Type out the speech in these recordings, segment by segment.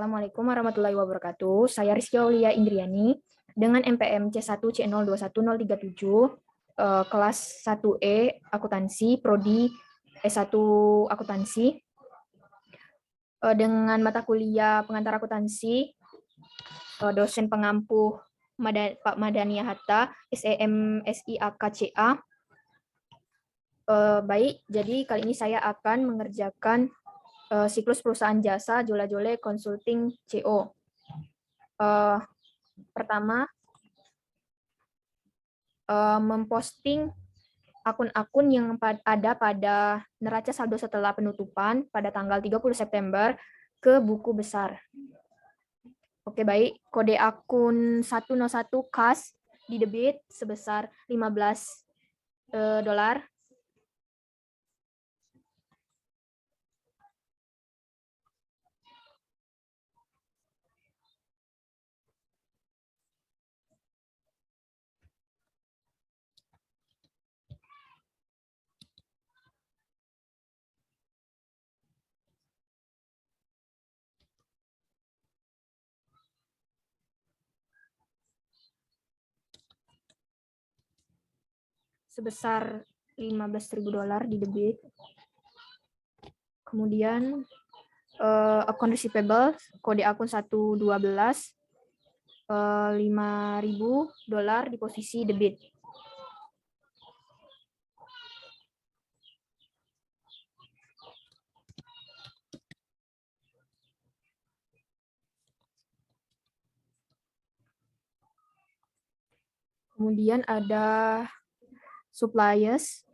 Assalamualaikum warahmatullahi wabarakatuh. Saya Rizky Aulia Indriani dengan NPM C1C021037 kelas 1E Akuntansi Prodi S1 Akuntansi dengan mata kuliah pengantar akuntansi dosen pengampu Pak Madania Hatta SEM SIAKCA. Baik, jadi kali ini saya akan mengerjakan siklus perusahaan jasa Jola Jole Consulting CO. Pertama, memposting akun-akun yang ada pada neraca saldo setelah penutupan pada tanggal 30 September ke buku besar. Oke, baik. Kode akun 101 kas di debit sebesar $15. Sebesar $15.000 di debit. Kemudian account receivable kode akun 112 $5.000 di posisi debit. Kemudian ada supplies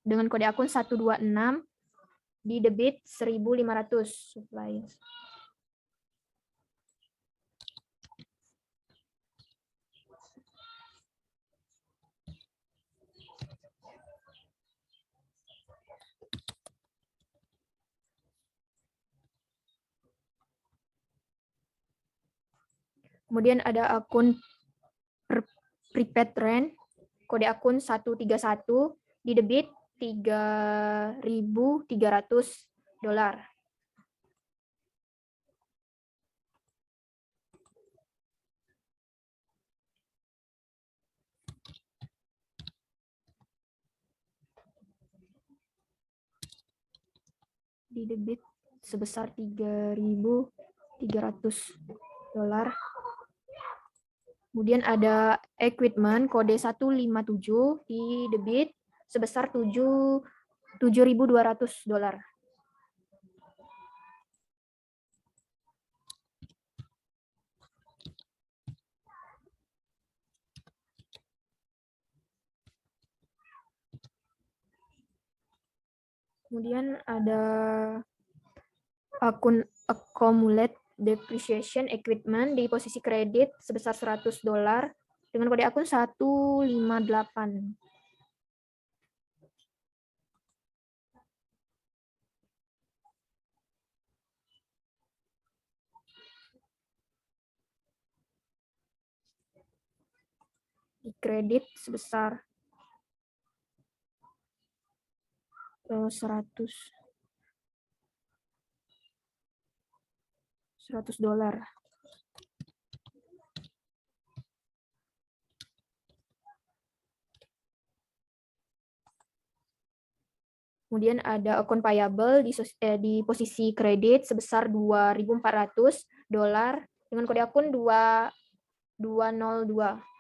dengan kode akun 126 di debit 1.500 supplies. Kemudian ada akun prepaid rent kode akun 131 di debit $3.300. Di debit sebesar $3.300. Kemudian ada equipment kode 157 di debit sebesar $7.200. Kemudian ada akun accumulate depreciation equipment di posisi kredit sebesar $100 dengan kode akun 158. Di kredit sebesar $100. Kemudian ada akun payable di posisi kredit sebesar $2.400 dengan kode akun 2202.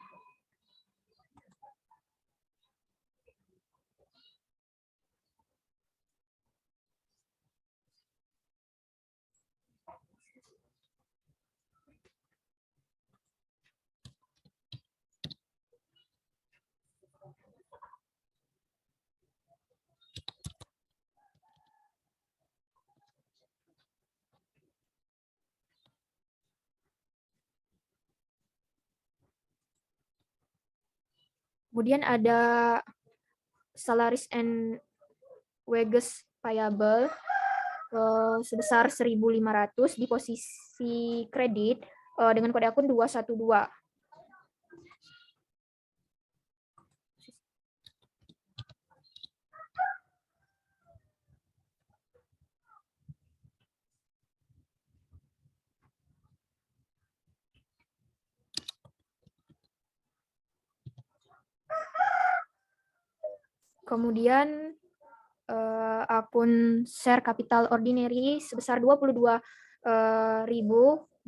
Kemudian ada salaries and wages payable sebesar 1.500 di posisi kredit dengan kode akun 212. Kemudian akun share capital ordinary sebesar 22.000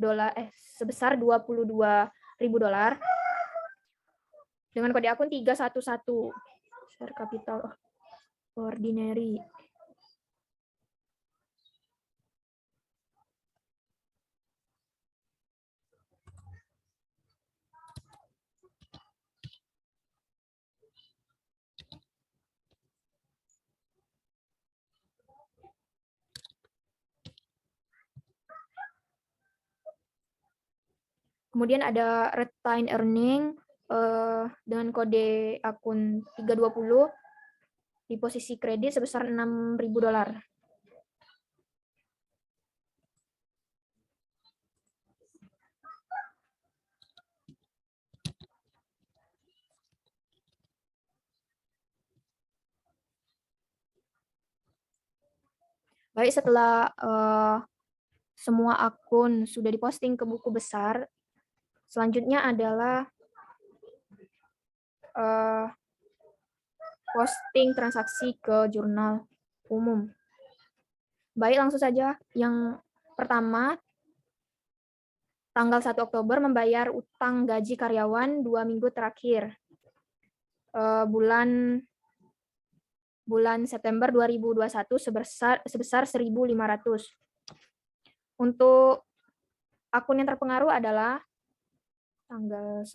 dolar, sebesar 22.000 dolar dengan kode akun 311 share capital ordinary. Kemudian ada retained earning dengan kode akun 320 di posisi kredit sebesar 6.000 dolar. Baik, setelah semua akun sudah diposting ke buku besar, selanjutnya adalah posting transaksi ke jurnal umum. Baik, langsung saja. Yang pertama, tanggal 1 Oktober membayar utang gaji karyawan 2 minggu terakhir. Bulan September 2021 sebesar 1.500. Untuk akun yang terpengaruh adalah tanggal 1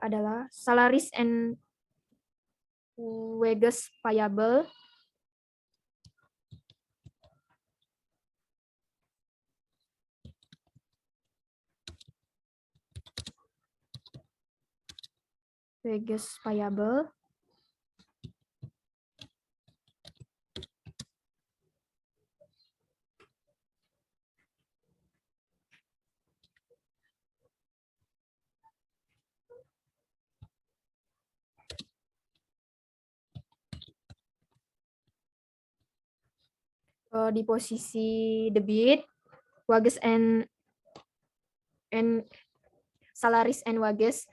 adalah salaries and wages payable di posisi debit, wages and salaries and wages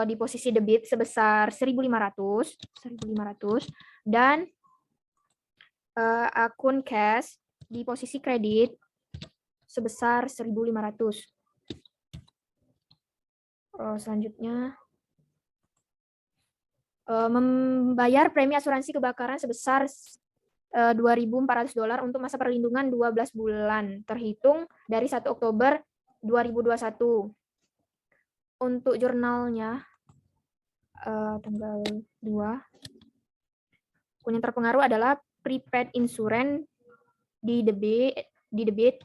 di posisi debit sebesar 1.500 dan akun cash di posisi kredit sebesar 1.500. Selanjutnya membayar premi asuransi kebakaran sebesar $2.400 untuk masa perlindungan 12 bulan terhitung dari 1 Oktober 2021. Untuk jurnalnya tanggal 2. Akun yang terpengaruh adalah prepaid insurance di debit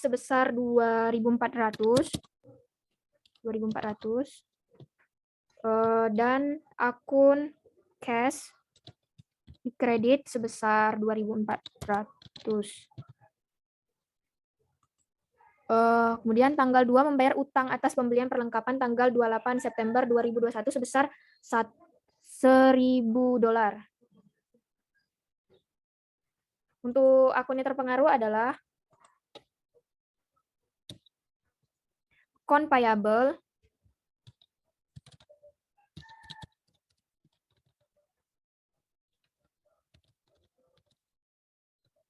sebesar 2.400 dan akun cash di kredit sebesar 2.400. Kemudian tanggal 2 membayar utang atas pembelian perlengkapan tanggal 28 September 2021 sebesar $1.000. Untuk akun yang terpengaruh adalah account payable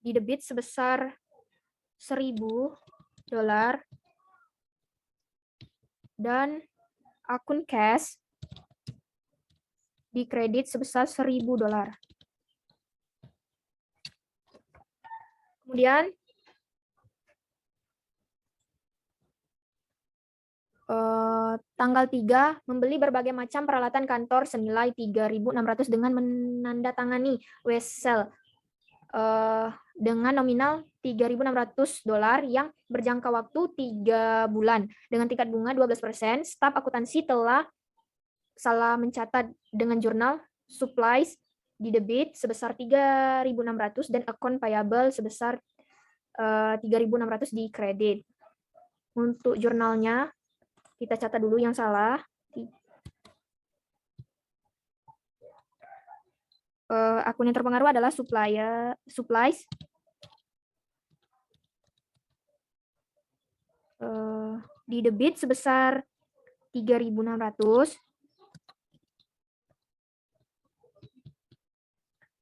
di debit sebesar $1.000 dan akun cash di kredit sebesar $1.000. Kemudian tanggal 3 membeli berbagai macam peralatan kantor senilai 3.600 dengan menandatangani wesel dengan nominal $3.600 yang berjangka waktu 3 bulan dengan tingkat bunga 12%. Staf akuntansi telah salah mencatat dengan jurnal supplies di debit sebesar 3.600 dan account payable sebesar 3.600 di kredit. Untuk jurnalnya kita catat dulu yang salah. Akun yang terpengaruh adalah supplies di debit sebesar 3.600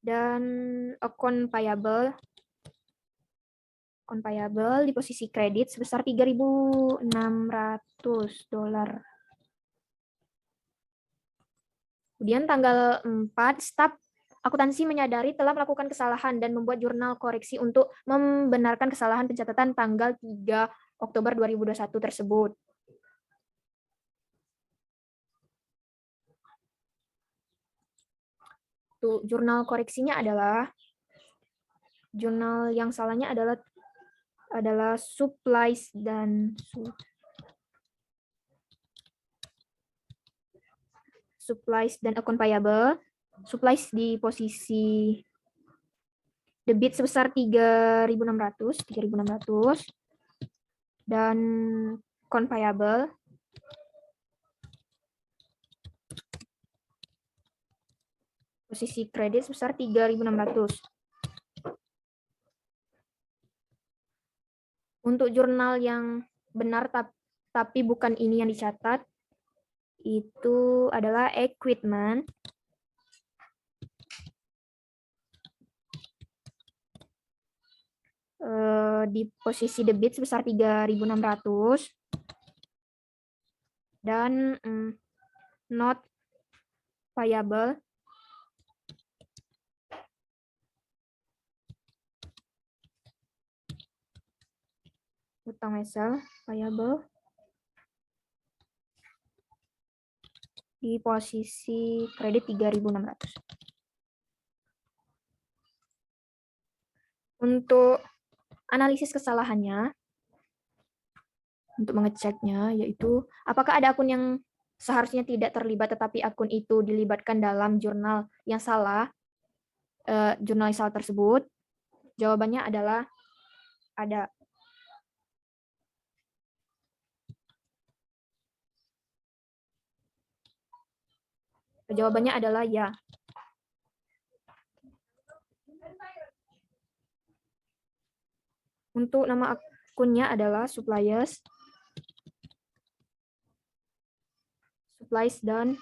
dan account payable di posisi kredit sebesar $3.600. Kemudian tanggal 4, staf akuntansi menyadari telah melakukan kesalahan dan membuat jurnal koreksi untuk membenarkan kesalahan pencatatan tanggal 3 Oktober 2021 tersebut. Tuh, jurnal koreksinya adalah, jurnal yang salahnya adalah supplies dan account payable. Supplies di posisi debit sebesar 3.600 dan account payable posisi kredit sebesar 3.600. Untuk jurnal yang benar tapi bukan ini yang dicatat, itu adalah equipment. Di posisi debit sebesar 3.600 dan not payable utang wesel payable di posisi kredit 3.600. Untuk analisis kesalahannya, untuk mengeceknya, yaitu apakah ada akun yang seharusnya tidak terlibat tetapi akun itu dilibatkan dalam jurnal yang salah, jurnal yang salah tersebut. Jawabannya adalah ada. Jawabannya adalah ya. Untuk nama akunnya adalah supplies dan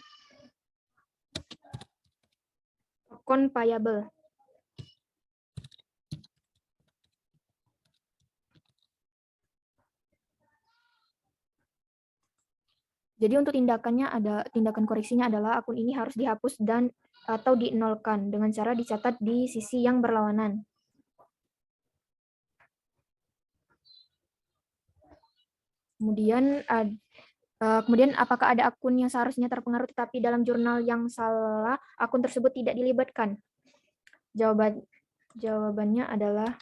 account payable. Jadi untuk tindakan koreksinya adalah akun ini harus dihapus dan atau dinolkan dengan cara dicatat di sisi yang berlawanan. Kemudian apakah ada akun yang seharusnya terpengaruh tetapi dalam jurnal yang salah akun tersebut tidak dilibatkan? Jawabannya adalah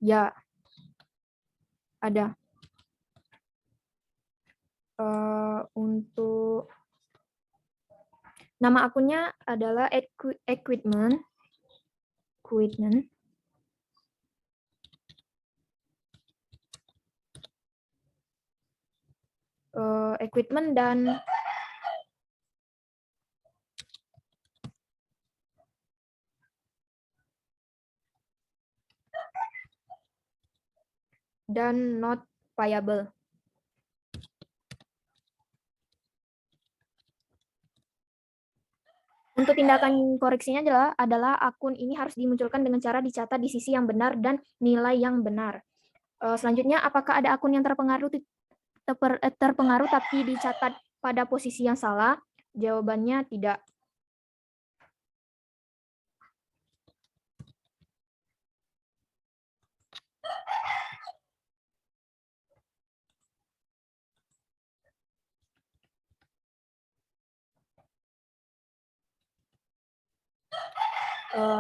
ya, ada. Untuk nama akunnya adalah equipment dan not payable. Untuk tindakan koreksinya adalah akun ini harus dimunculkan dengan cara dicatat di sisi yang benar dan nilai yang benar. Selanjutnya, apakah ada akun yang terpengaruh tapi dicatat pada posisi yang salah? Jawabannya tidak.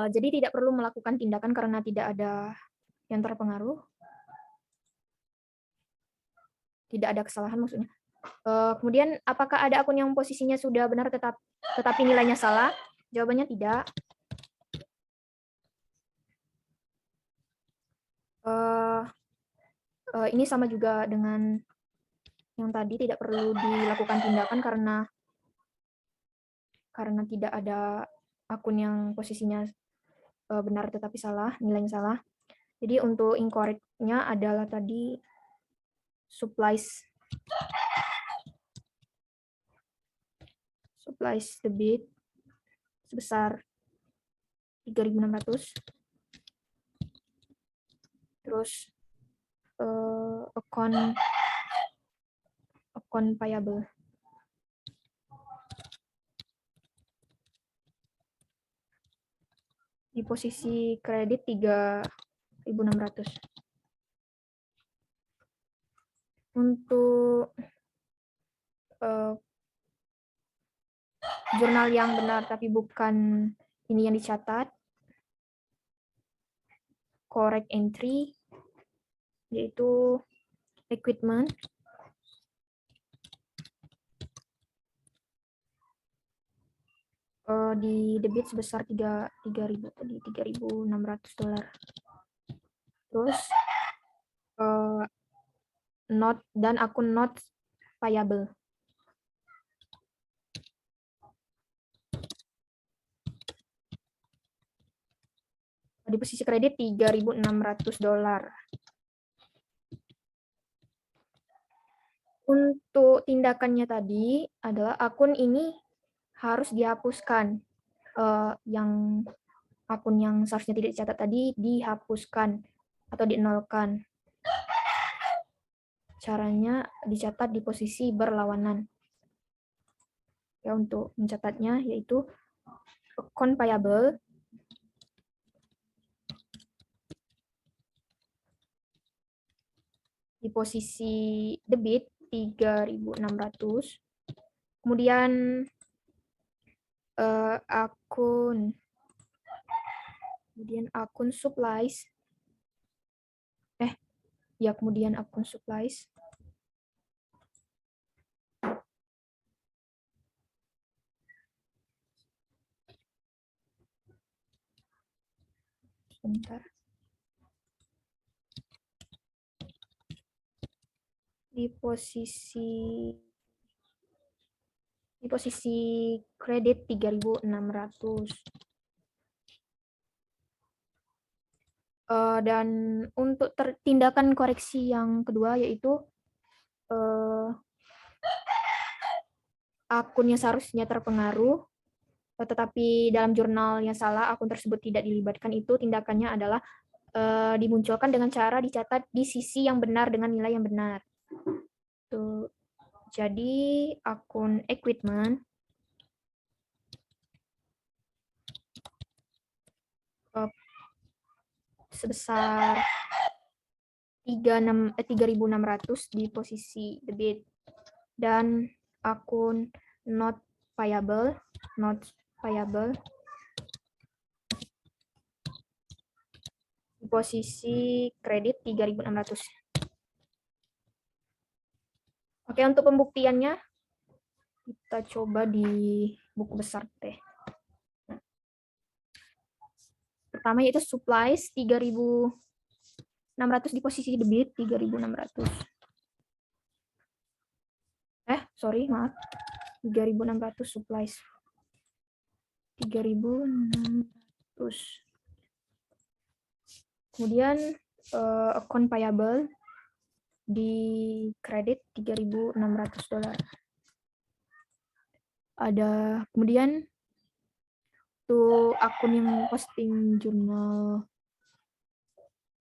Jadi tidak perlu melakukan tindakan karena tidak ada yang terpengaruh. Tidak ada kesalahan maksudnya. Kemudian apakah ada akun yang posisinya sudah benar tetapi nilainya salah? Jawabannya tidak. Ini sama juga dengan yang tadi, tidak perlu dilakukan tindakan karena karena tidak ada akun yang posisinya benar tetapi salah, nilainya salah. Jadi untuk incorrect-nya adalah tadi supplies debit sebesar 3.600. Terus account payable di posisi kredit 3.600. Untuk jurnal yang benar tapi bukan ini yang dicatat, correct entry, yaitu equipment di debit sebesar $3.600. Terus not dan akun not payable di posisi kredit $3.600. Untuk tindakannya tadi adalah akun ini harus dihapuskan. Yang akun yang seharusnya tidak dicatat tadi dihapuskan atau dinolkan. Caranya dicatat di posisi berlawanan. Ya, untuk mencatatnya yaitu account payable di posisi debit 3.600. Kemudian akun supplies. Kemudian akun supplies. Sebentar. Di posisi kredit 3.600. Dan untuk tindakan koreksi yang kedua yaitu akun yang seharusnya terpengaruh tetapi dalam jurnal yang salah akun tersebut tidak dilibatkan, itu tindakannya adalah dimunculkan dengan cara dicatat di sisi yang benar dengan nilai yang benar. Tuh. Jadi akun equipment sebesar 3.600 di posisi debit, dan akun not payable di posisi kredit 3.600. Oke, untuk pembuktiannya kita coba di buku besar teh. Pertama yaitu supplies 3.600 di posisi debit 3.600. 3.600 supplies. 3.600. Kemudian account payable di kredit $3.600. Ada kemudian untuk akun yang posting jurnal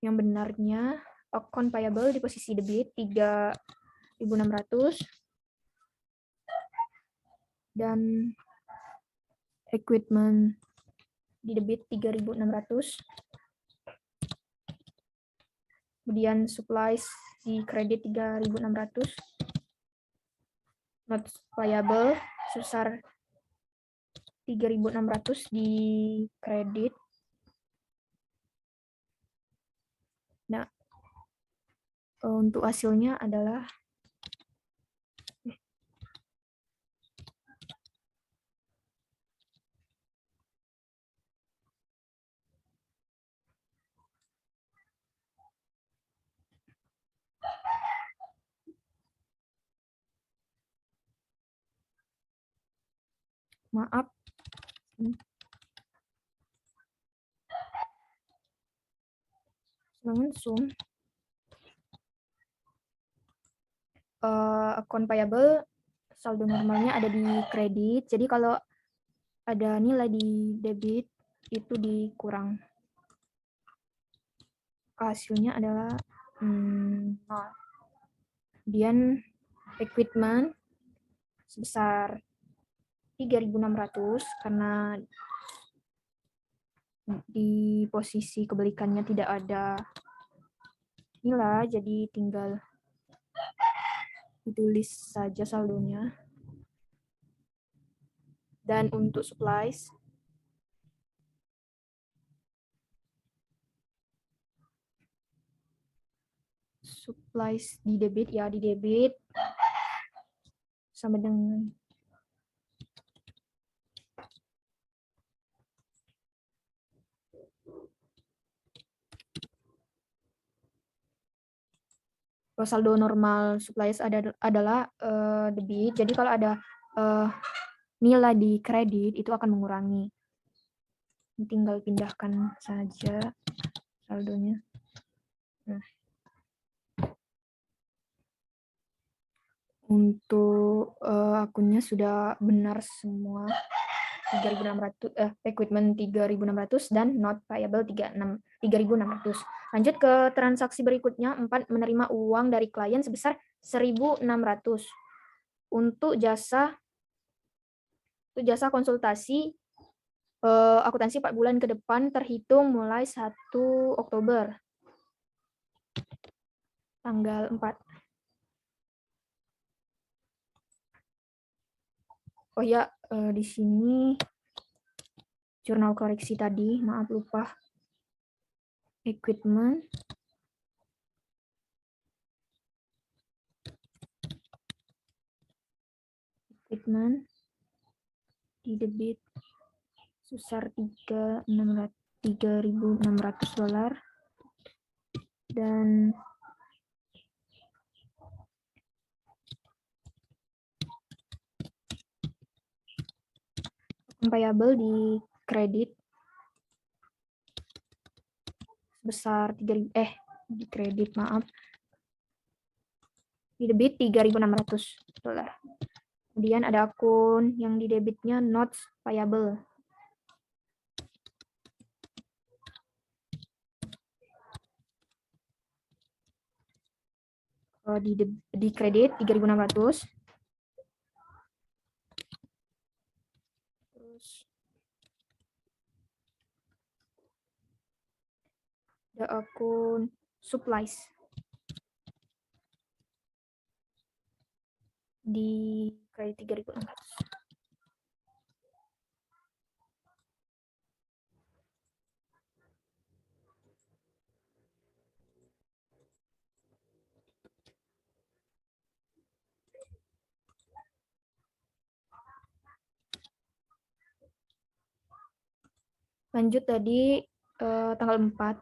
yang benarnya, account payable di posisi debit 3.600 dan equipment di debit 3.600. Kemudian supplies di kredit 3.600. Not payable sebesar 3.600 di kredit. Nah, untuk hasilnya adalah maaf, Zoom. Account payable saldo normalnya ada di kredit. Jadi kalau ada nilai di debit itu dikurang. Hasilnya adalah 0. Kemudian equipment sebesar 3.600 karena di posisi kebalikannya tidak ada nilai, jadi tinggal ditulis saja saldonya. Dan untuk supplies di debit ya, di debit sama dengan saldo normal supplies adalah debit. Jadi kalau ada nilai di kredit itu akan mengurangi. Tinggal pindahkan saja saldonya. Nah. Untuk akunnya sudah benar semua. 3.600 equipment 3.600 dan not payable 3.600. Lanjut ke transaksi berikutnya. 4, menerima uang dari klien sebesar 1.600 untuk jasa konsultasi akuntansi 4 bulan ke depan terhitung mulai 1 Oktober tanggal 4. Oh ya, di sini jurnal koreksi tadi, maaf lupa. Equipment. Di debit sebesar $3.600 dan payable di kredit sebesar di kredit maaf, di debit $3.600. Kemudian ada akun yang di debitnya not payable. Di kredit 3.600. Terus ada akun supplies di kredit 3.600. Lanjut tadi tanggal 4.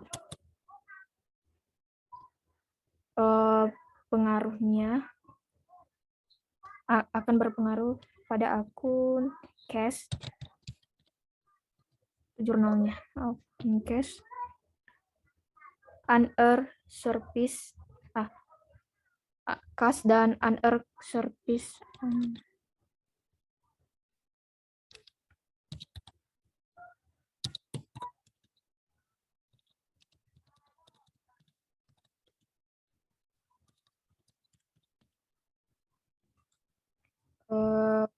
Pengaruhnya akan berpengaruh pada akun cash jurnalnya. Cash unearned service cash dan unearned service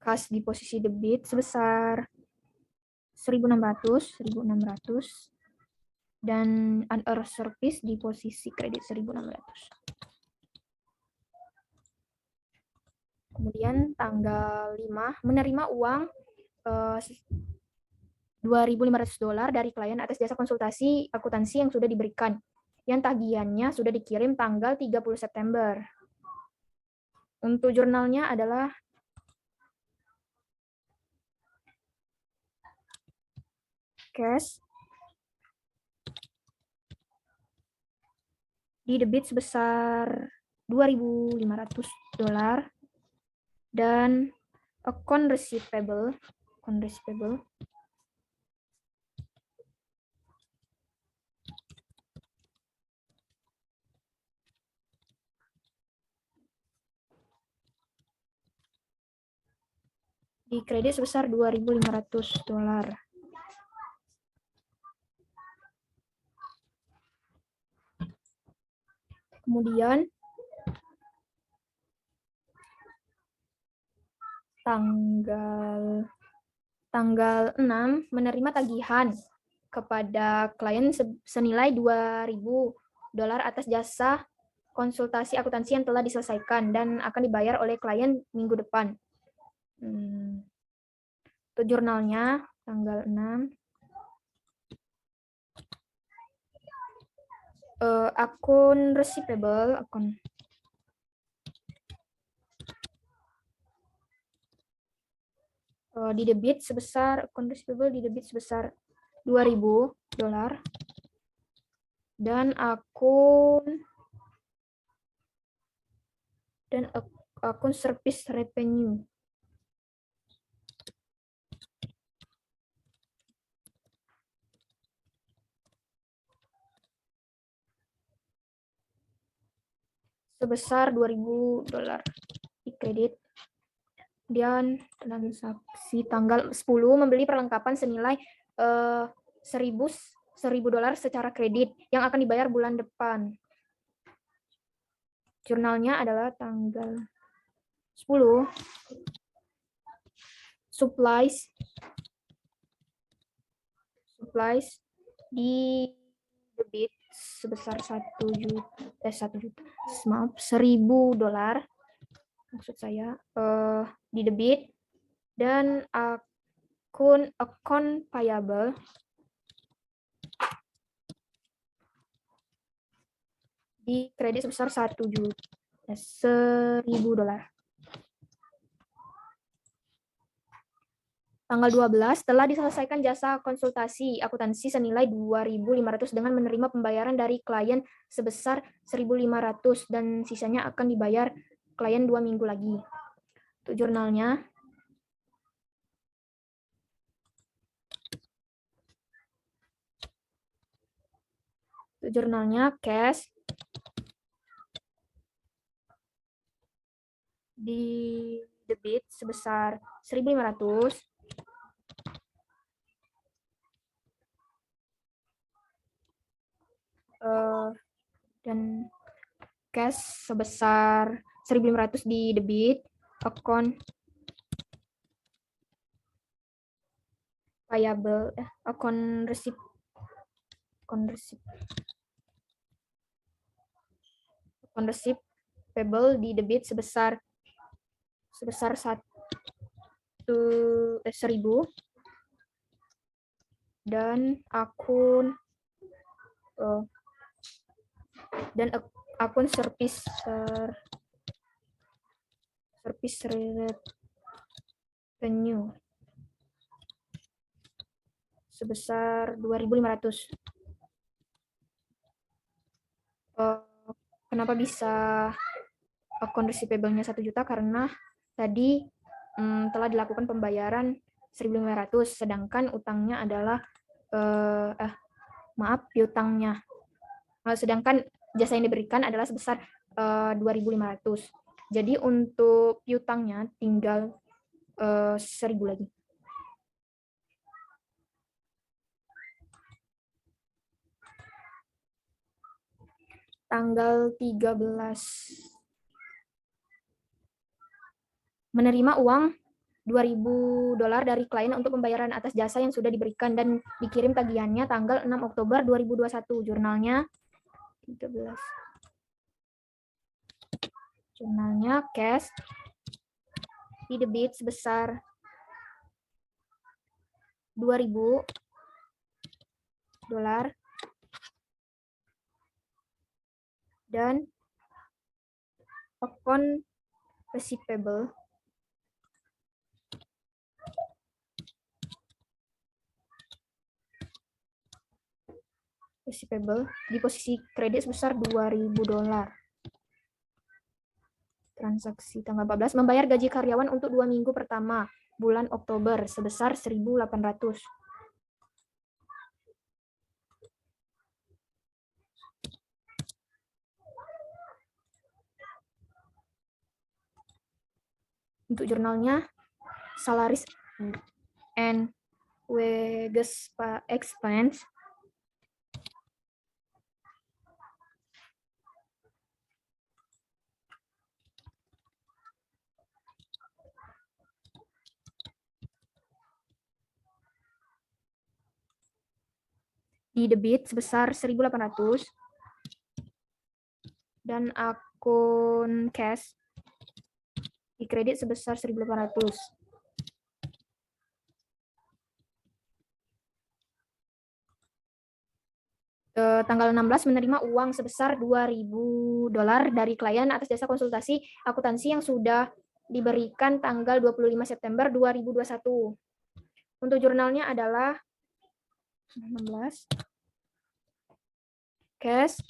cash di posisi debit sebesar 1.600 dan unearned service di posisi kredit 1.600. Kemudian tanggal 5 menerima uang $2.500 dari klien atas jasa konsultasi akuntansi yang sudah diberikan, yang tagihannya sudah dikirim tanggal 30 September. Untuk jurnalnya adalah cash di debit sebesar $2.500 dan account receivable di kredit sebesar $2.500. Kemudian tanggal 6 menerima tagihan kepada klien senilai $2.000 atas jasa konsultasi akuntansi yang telah diselesaikan dan akan dibayar oleh klien minggu depan. Untuk jurnalnya tanggal 6. Akun receivable, di debit sebesar $2.000 dan akun service revenue sebesar $2.000 di kredit. Kemudian transaksi tanggal 10 membeli perlengkapan senilai $1.000 secara kredit yang akan dibayar bulan depan. Jurnalnya adalah tanggal 10. Supplies di debit sebesar $1.000 maksud saya, di debit, dan account payable di kredit sebesar $1.000. Tanggal 12 telah diselesaikan jasa konsultasi akuntansi senilai $2.500 dengan menerima pembayaran dari klien sebesar $1.500 dan sisanya akan dibayar klien 2 minggu lagi. Untuk jurnalnya cash di debit sebesar $1.500 dan cash sebesar $1.500 di debit, account payable, account receipt payable di debit sebesar $1.000 dan akun service revenue sebesar $2.500. Kenapa bisa akun receivable-nya 1 juta? Karena tadi telah dilakukan pembayaran 1.500, sedangkan utangnya adalah piutangnya. Sedangkan jasa yang diberikan adalah sebesar 2.500. Jadi untuk piutangnya tinggal 1.000 lagi. Tanggal 13 menerima uang $2.000 dari klien untuk pembayaran atas jasa yang sudah diberikan dan dikirim tagihannya tanggal 6 Oktober 2021. Jurnalnya 13. Jurnalnya cash di debit sebesar $2.000 dan account receivable di posisi kredit sebesar $2.000. Transaksi tanggal 14 membayar gaji karyawan untuk 2 minggu pertama bulan Oktober sebesar $1.800. Untuk jurnalnya salaries and wages expense di debit sebesar 1.800 dan akun cash di kredit sebesar 1.800. Tanggal 16 menerima uang sebesar $2.000 dari klien atas jasa konsultasi akuntansi yang sudah diberikan tanggal 25 September 2021. Untuk jurnalnya adalah 16 cash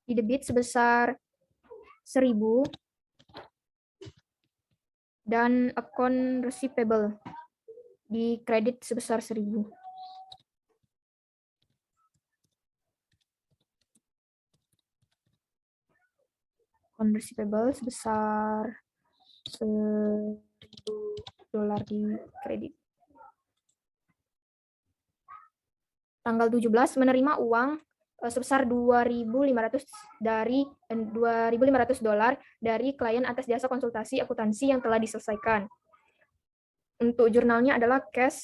di debit sebesar 1.000 dan akun receivable di kredit sebesar 1.000. Akun receivable sebesar $1.000 di kredit. Tanggal 17 menerima uang sebesar $2.500 dari klien atas jasa konsultasi akuntansi yang telah diselesaikan. Untuk jurnalnya adalah cash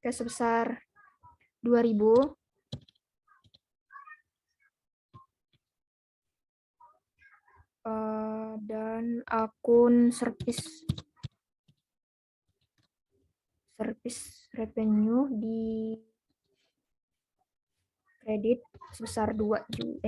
sebesar 2.000 dan akun service revenue di kredit sebesar $2.000.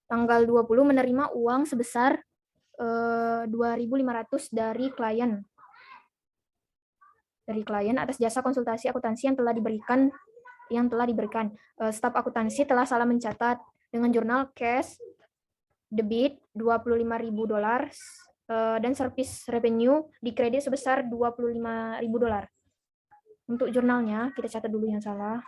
Tanggal 20 menerima uang sebesar 2.500 dari klien atas jasa konsultasi akuntansi yang telah diberikan. Staf akuntansi telah salah mencatat dengan jurnal cash debit $25.000 dan service revenue di kredit sebesar $25.000. Untuk jurnalnya kita catat dulu yang salah.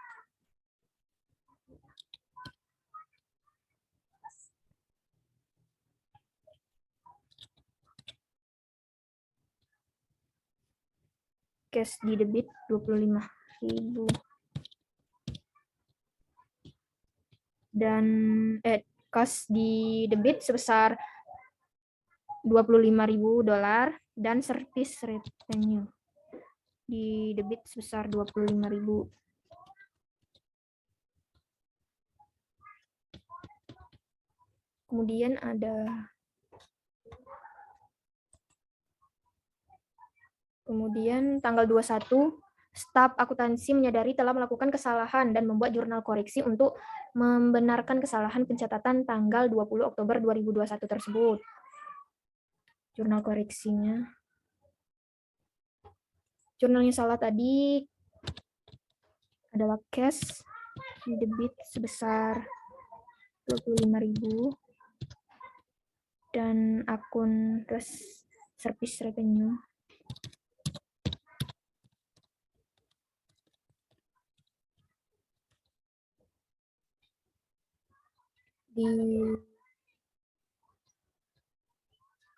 Cash di debit 25.000 dan cash di debit sebesar $25.000 dan service revenue di debit sebesar 25.000. Kemudian tanggal 21, staf akuntansi menyadari telah melakukan kesalahan dan membuat jurnal koreksi untuk membenarkan kesalahan pencatatan tanggal 20 Oktober 2021 tersebut. Jurnal koreksinya. Jurnalnya salah tadi adalah cash di debit sebesar 25.000 dan akun service revenue di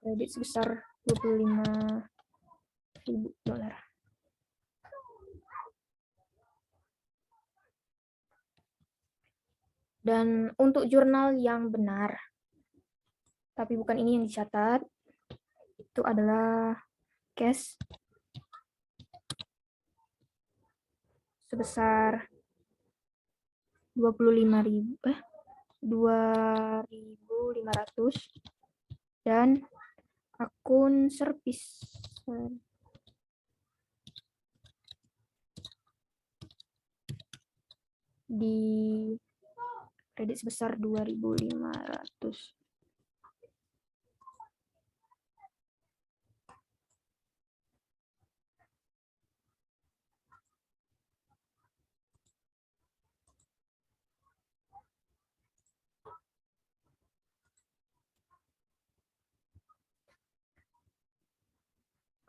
kredit sebesar $25.000. Dan untuk jurnal yang benar, tapi bukan ini yang dicatat, itu adalah cash sebesar 2.500 dan akun service di kredit sebesar 2.500.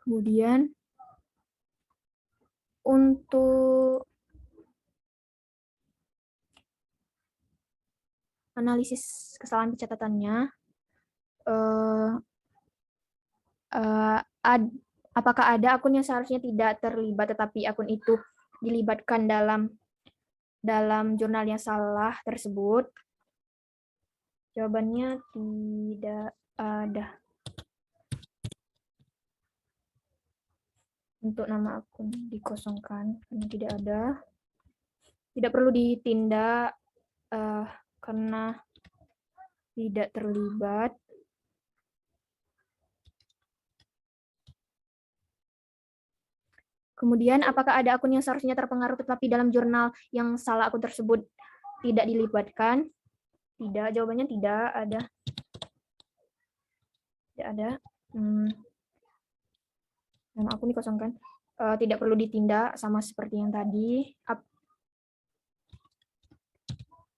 Kemudian untuk analisis kesalahan pencatatannya, apakah ada akun yang seharusnya tidak terlibat tetapi akun itu dilibatkan dalam jurnal yang salah tersebut? Jawabannya tidak ada. Untuk nama akun dikosongkan karena tidak ada. Tidak perlu ditindak karena tidak terlibat. Kemudian, apakah ada akun yang seharusnya terpengaruh tetapi dalam jurnal yang salah akun tersebut tidak dilibatkan? Tidak, jawabannya tidak ada. Tidak ada. Nama akun dikosongkan. Tidak perlu ditindak, sama seperti yang tadi.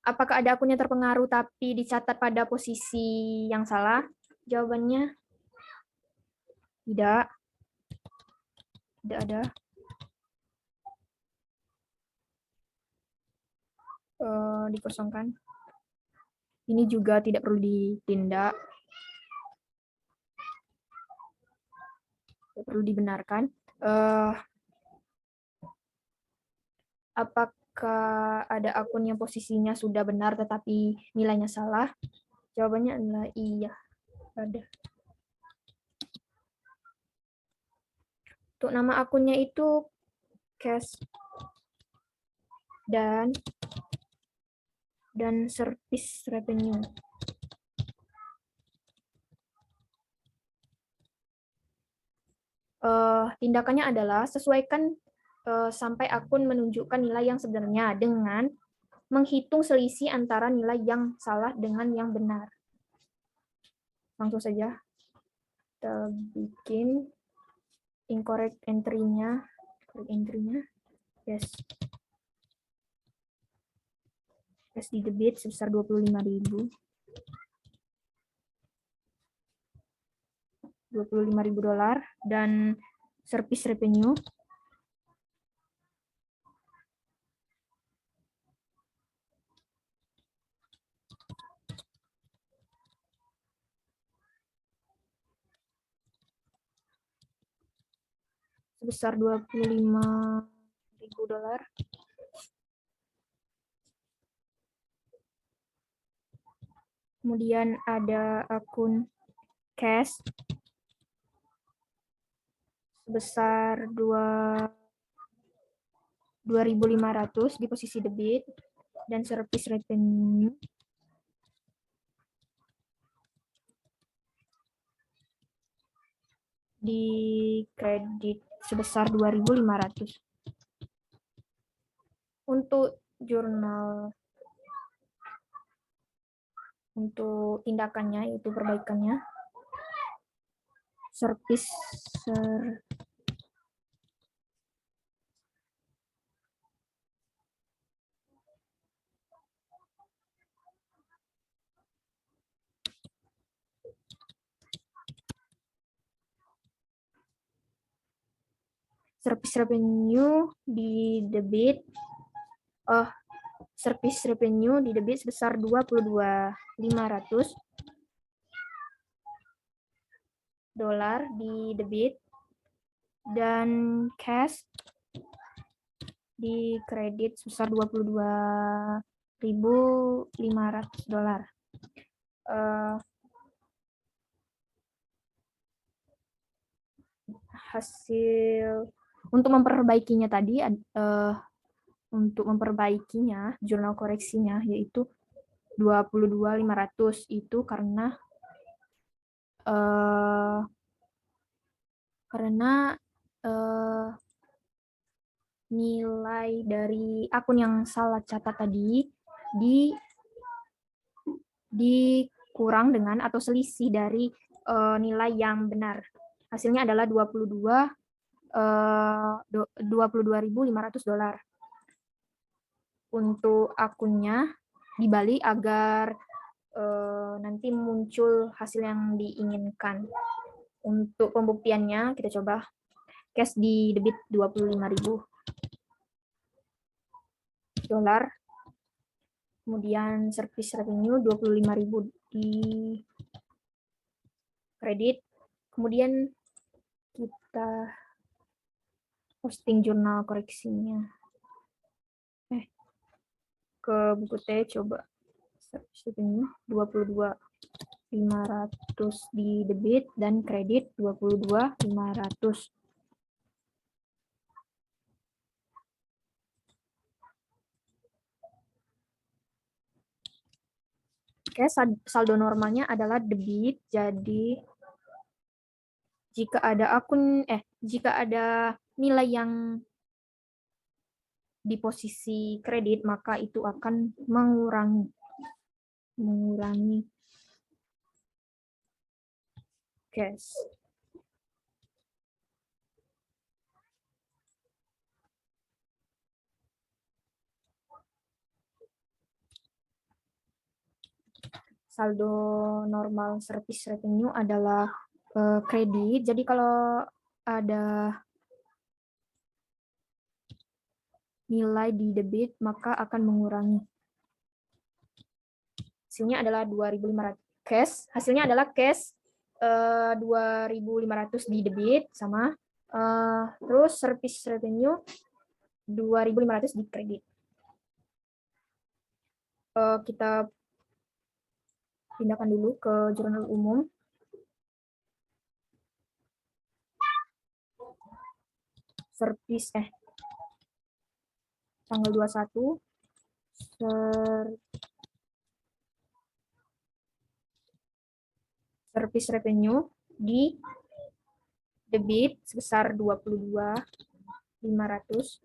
Apakah ada akun yang terpengaruh tapi dicatat pada posisi yang salah? Jawabannya tidak. Tidak ada. Dikosongkan. Ini juga tidak perlu ditindak. Tidak perlu dibenarkan. Apakah ada akun yang posisinya sudah benar tetapi nilainya salah? Jawabannya adalah iya. Ada. Untuk nama akunnya itu cash dan service revenue. Tindakannya adalah sesuaikan sampai akun menunjukkan nilai yang sebenarnya dengan menghitung selisih antara nilai yang salah dengan yang benar. Langsung saja kita bikin incorrect entry-nya. Yes. Yes, di debit sebesar 25.000. $25.000 dan service revenue sebesar $25.000. Kemudian ada akun cash sebesar 2.500 di posisi debit dan service revenue di kredit sebesar 2.500. Untuk jurnal, untuk tindakannya itu perbaikannya, service service revenue di debit service revenue di debit sebesar 22.500 dolar di debit dan cash di kredit sebesar 22.500 dolar. Hasil untuk memperbaikinya tadi, untuk memperbaikinya jurnal koreksinya yaitu 22.500 itu karena nilai dari akun yang salah catat tadi dikurang dengan atau selisih dari nilai yang benar. Hasilnya adalah 22.500 dolar. Untuk akunnya dibalik agar nanti muncul hasil yang diinginkan. Untuk pembuktiannya kita coba cash di debit 25.000 dolar. Kemudian service revenue 25.000 di kredit. Kemudian kita posting jurnal koreksinya. Ke buku T coba. Service revenue 22.500 di debit dan kredit 22.500. Oke, saldo normalnya adalah debit. Jadi jika ada nilai yang di posisi kredit, maka itu akan mengurangi cash. Saldo normal service revenue adalah kredit. Jadi kalau ada nilai di debit, maka akan mengurangi. Hasilnya adalah 2.500 cash. Hasilnya adalah cash 2.500 di debit sama terus service revenue 2.500 di kredit. Kita pindahkan dulu ke jurnal umum. Service tanggal 21 service revenue di debit sebesar 22.500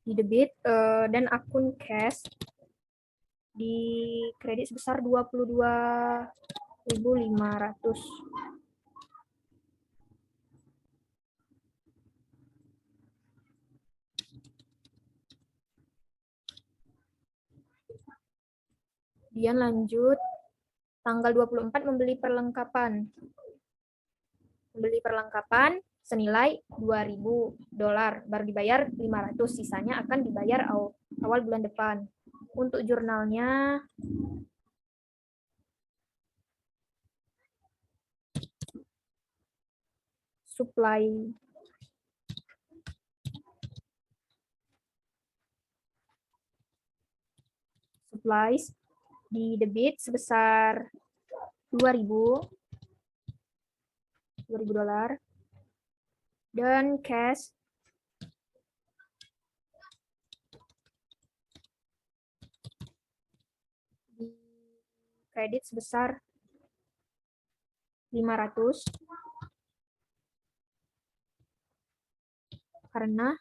di debit dan akun cash di kredit sebesar 22.500. Kemudian lanjut tanggal 24 membeli perlengkapan. Membeli perlengkapan senilai 2.000 dolar, baru dibayar 500, sisanya akan dibayar awal bulan depan. Untuk jurnalnya supplies di debit sebesar 2.000 dolar dan cash di kredit sebesar 500 karena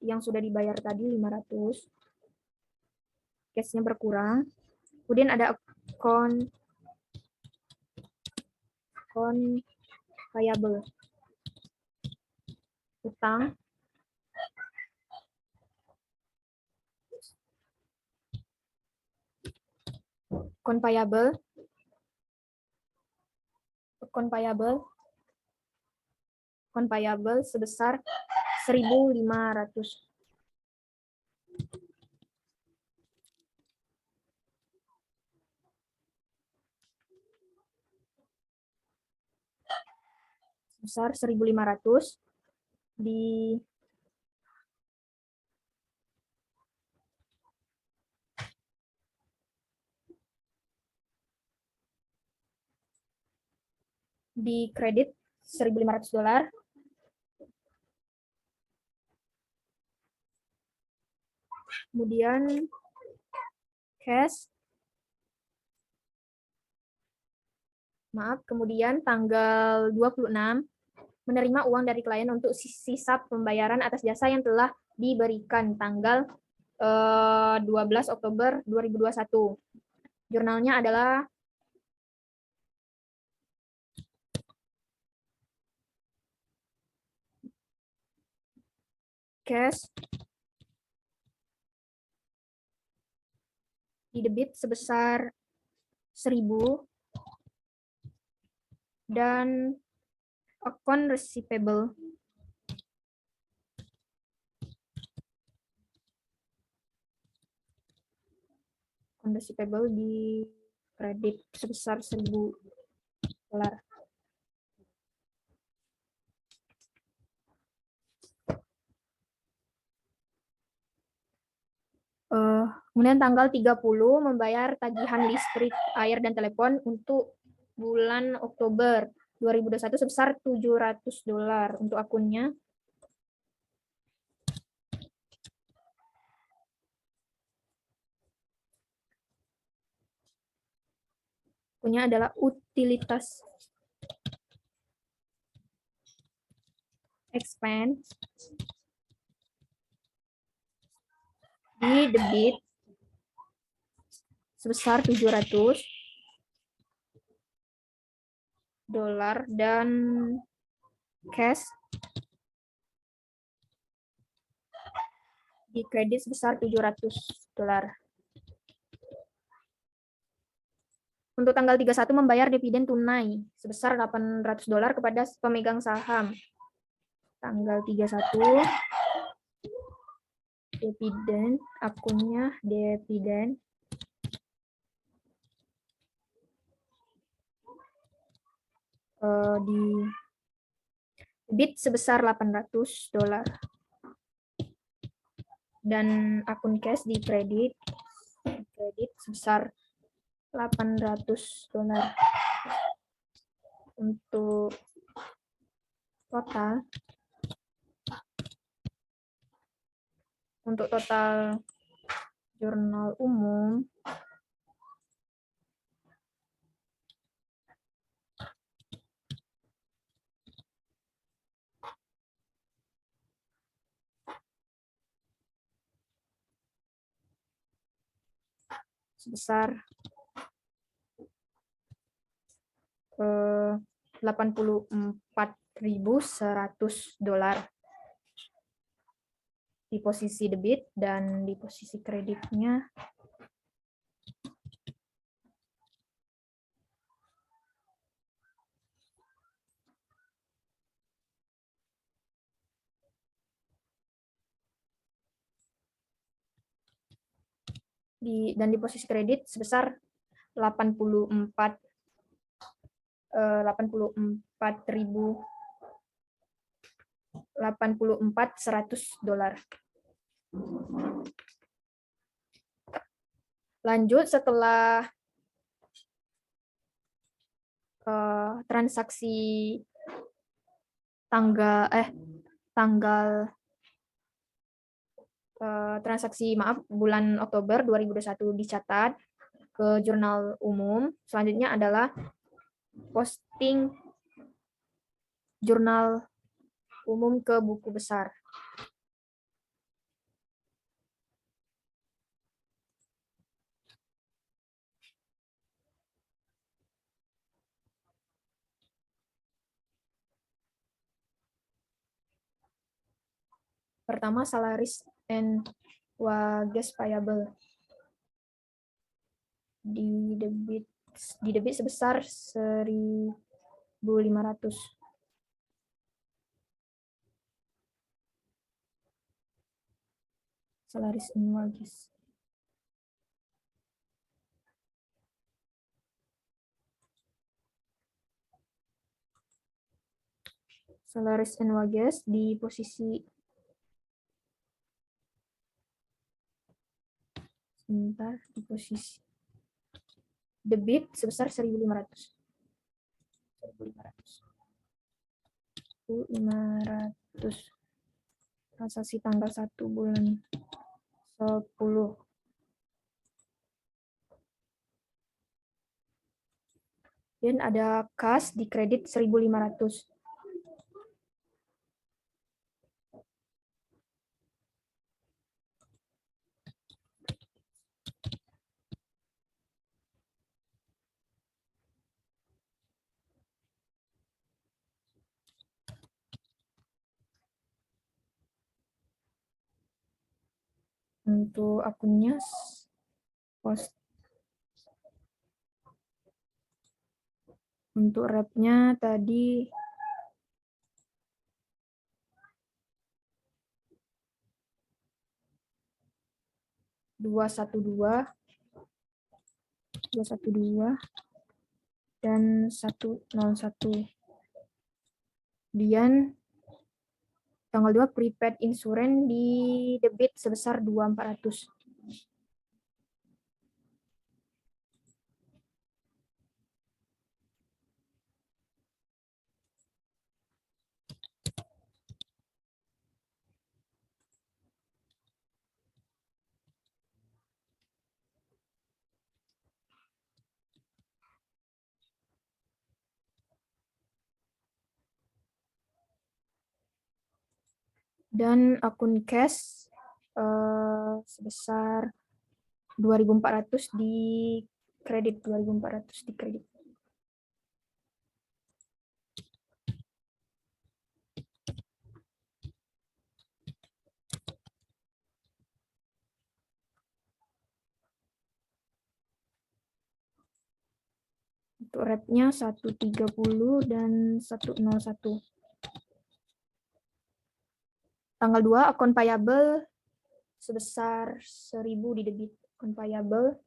yang sudah dibayar tadi 500, cashnya berkurang. Kemudian ada akun payable, utang, akun payable sebesar 1.500. Sebesar 1.500 di kredit 1.500 dolar. Kemudian cash. Kemudian tanggal 26 menerima uang dari klien untuk sisa pembayaran atas jasa yang telah diberikan tanggal 12 Oktober 2021. Jurnalnya adalah cash di debit sebesar 1.000 dan account receivable di kredit sebesar $1.000. Kemudian tanggal 30 membayar tagihan listrik, air, dan telepon untuk bulan Oktober 2021 sebesar $700 untuk akunnya. Akunnya adalah utilitas expense di debit sebesar $700 dan cash di kredit sebesar $700. Untuk tanggal 31 membayar dividen tunai sebesar $800 kepada pemegang saham. Tanggal 31 dividen, akunnya dividen di debit sebesar $800 dan akun cash di kredit sebesar $800. Untuk total jurnal umum sebesar $84.100 di posisi debit, dan di posisi kreditnya di posisi kredit sebesar $84.100. Lanjut, setelah transaksi bulan Oktober 2021 dicatat ke jurnal umum. Selanjutnya adalah posting jurnal umum ke buku besar. Pertama, salaries and wages payable di debit sebesar 1.500. Salaries and wages. Salaries and wages di posisi debit sebesar 1.500. 1.500 transaksi tanggal 1 bulan 10. Dan ada kas di kredit 1.500. Untuk akunnya Untuk repnya tadi 212, 212 dan 101. Kemudian tanggal 2 prepaid insurance di debit sebesar 2.400. Dan akun cash sebesar 2.400 di kredit, 2.400 di kredit. Untuk repnya 130 dan 101. Tanggal 2 akun payable sebesar 1.000 di debit. Akun payable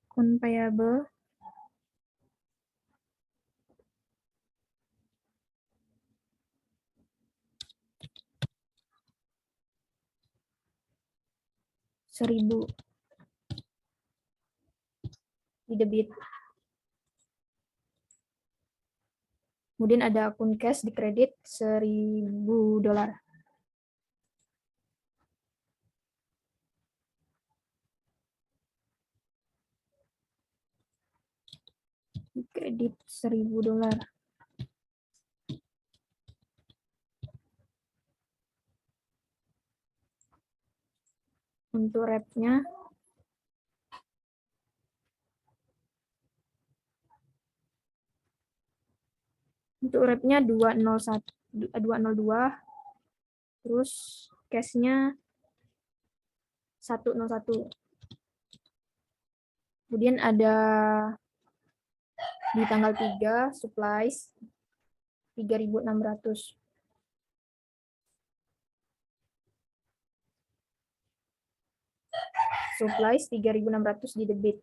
akun payable Rp1.000 di debit. Kemudian ada akun cash di kredit $1.000. Di kredit $1.000. Untuk repnya untuk repnya 202, terus cashnya 101. Kemudian ada di tanggal 3 supplies 3.600. Supplies 3.600 di debit.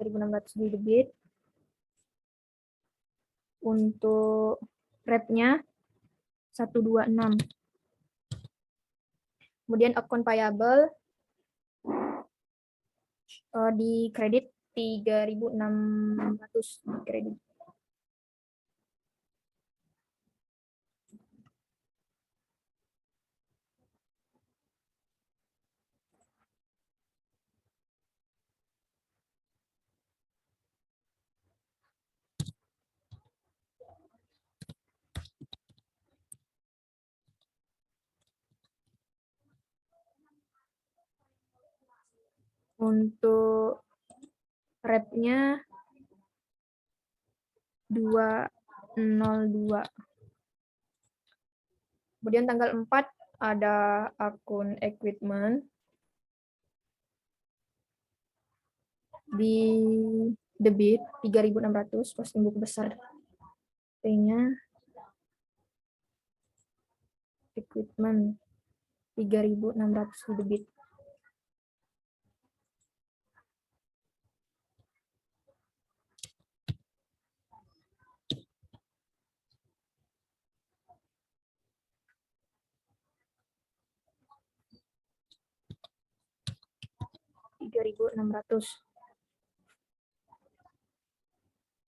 Di debit. Untuk repnya 126. Kemudian akun payable di kredit 3.600 di kredit. Untuk repnya 202. Kemudian tanggal 4 ada akun equipment di debit 3.600, posting buku besar. T-nya equipment 3.600 di debit.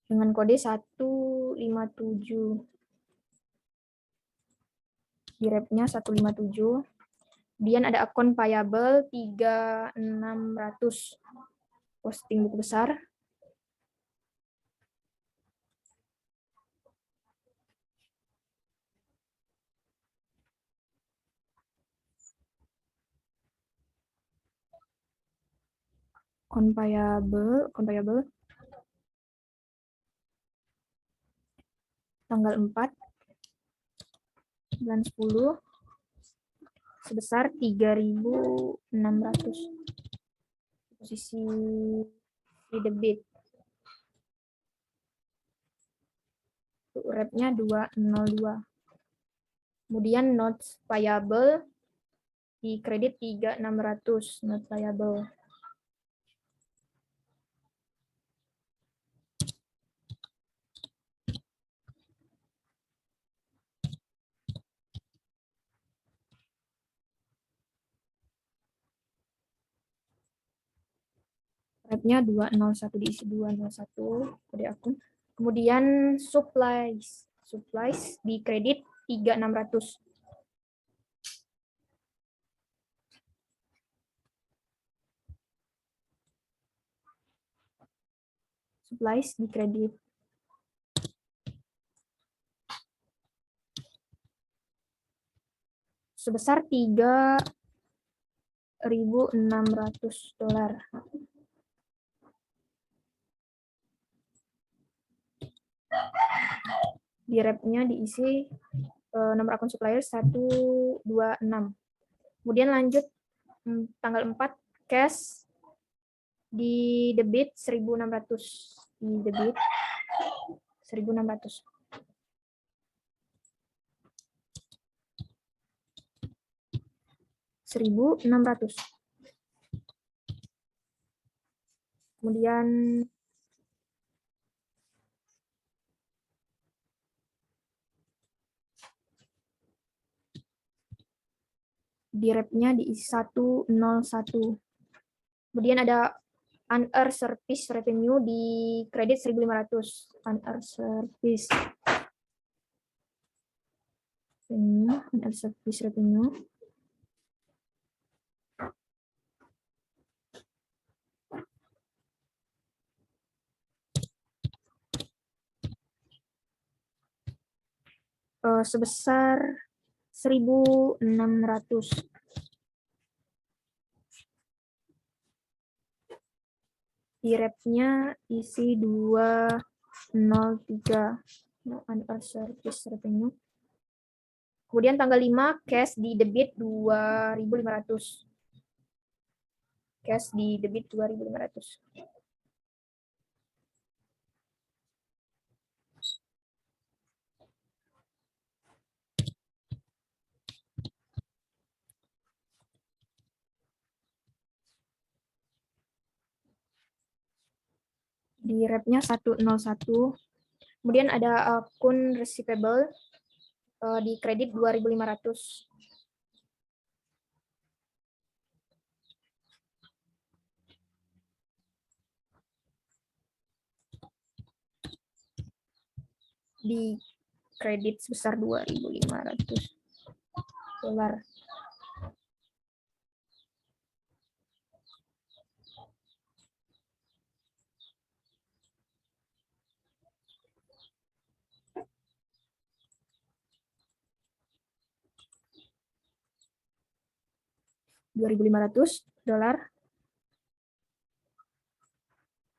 Dengan kode 157. Di repnya 157. Kemudian ada akun payable 3.600, posting buku besar. Payable tanggal 4 bulan 10 sebesar 3.600. Posisi di debit. Rate-nya 202. Kemudian notes payable di kredit 3.600 note payable. Rate-nya 201 diisi 201 kode akun. Kemudian supplies di kredit 3.600. Supplies di kredit sebesar $3.600. Di rep-nya diisi nomor akun supplier 126. Kemudian lanjut tanggal 4 cash di debit 1.600. Di debit 1.600. Kemudian di rep-nya diisi 101. Kemudian ada unearned service revenue di kredit 1.500. Unearned service revenue. Sebesar 1.600. Di rep-nya isi 203 unearned service revenue. Kemudian tanggal 5 cash di debit 2.500. Cash di debit 2.500. Di rep-nya 101. Kemudian ada akun receivable di kredit 2.500. Di kredit sebesar $2.500. $2.500.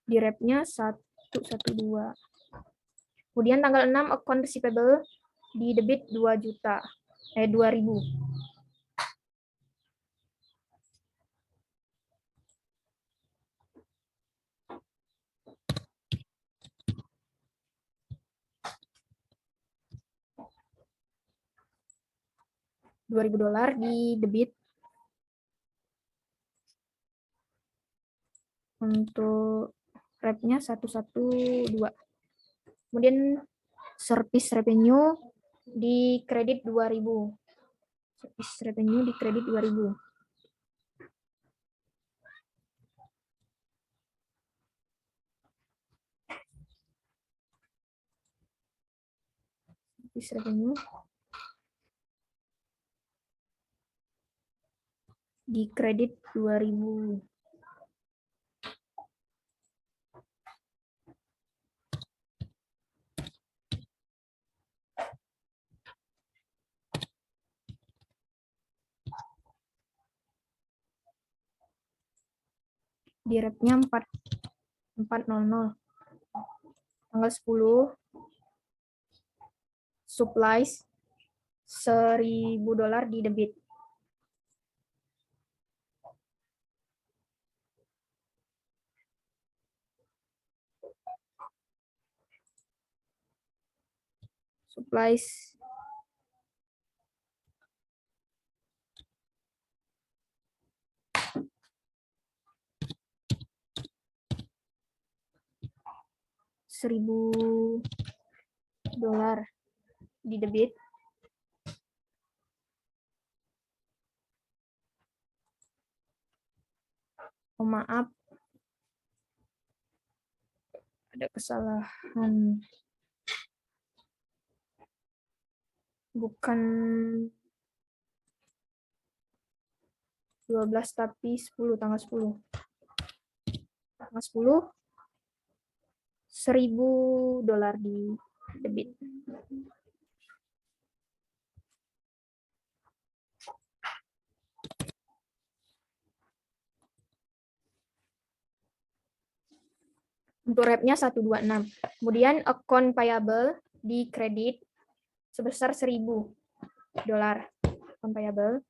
Di rep-nya 112. Kemudian tanggal 6 account receivable di debit 2.000. $2.000 di debit untuk rep-nya 112. Kemudian service revenue di kredit 2.000. Service revenue di kredit 2.000. Service revenue di kredit 2.000. Di rep-nya 400. Tanggal 10, supplies $1.000 di debit. Supplies $1.000 di debit. Oh, maaf, ada kesalahan. Bukan 12 tapi 10, tanggal 10. Tanggal 10, $1.000 di debit. Untuk rep-nya 126. Kemudian account payable di kredit sebesar $1.000. Account payable.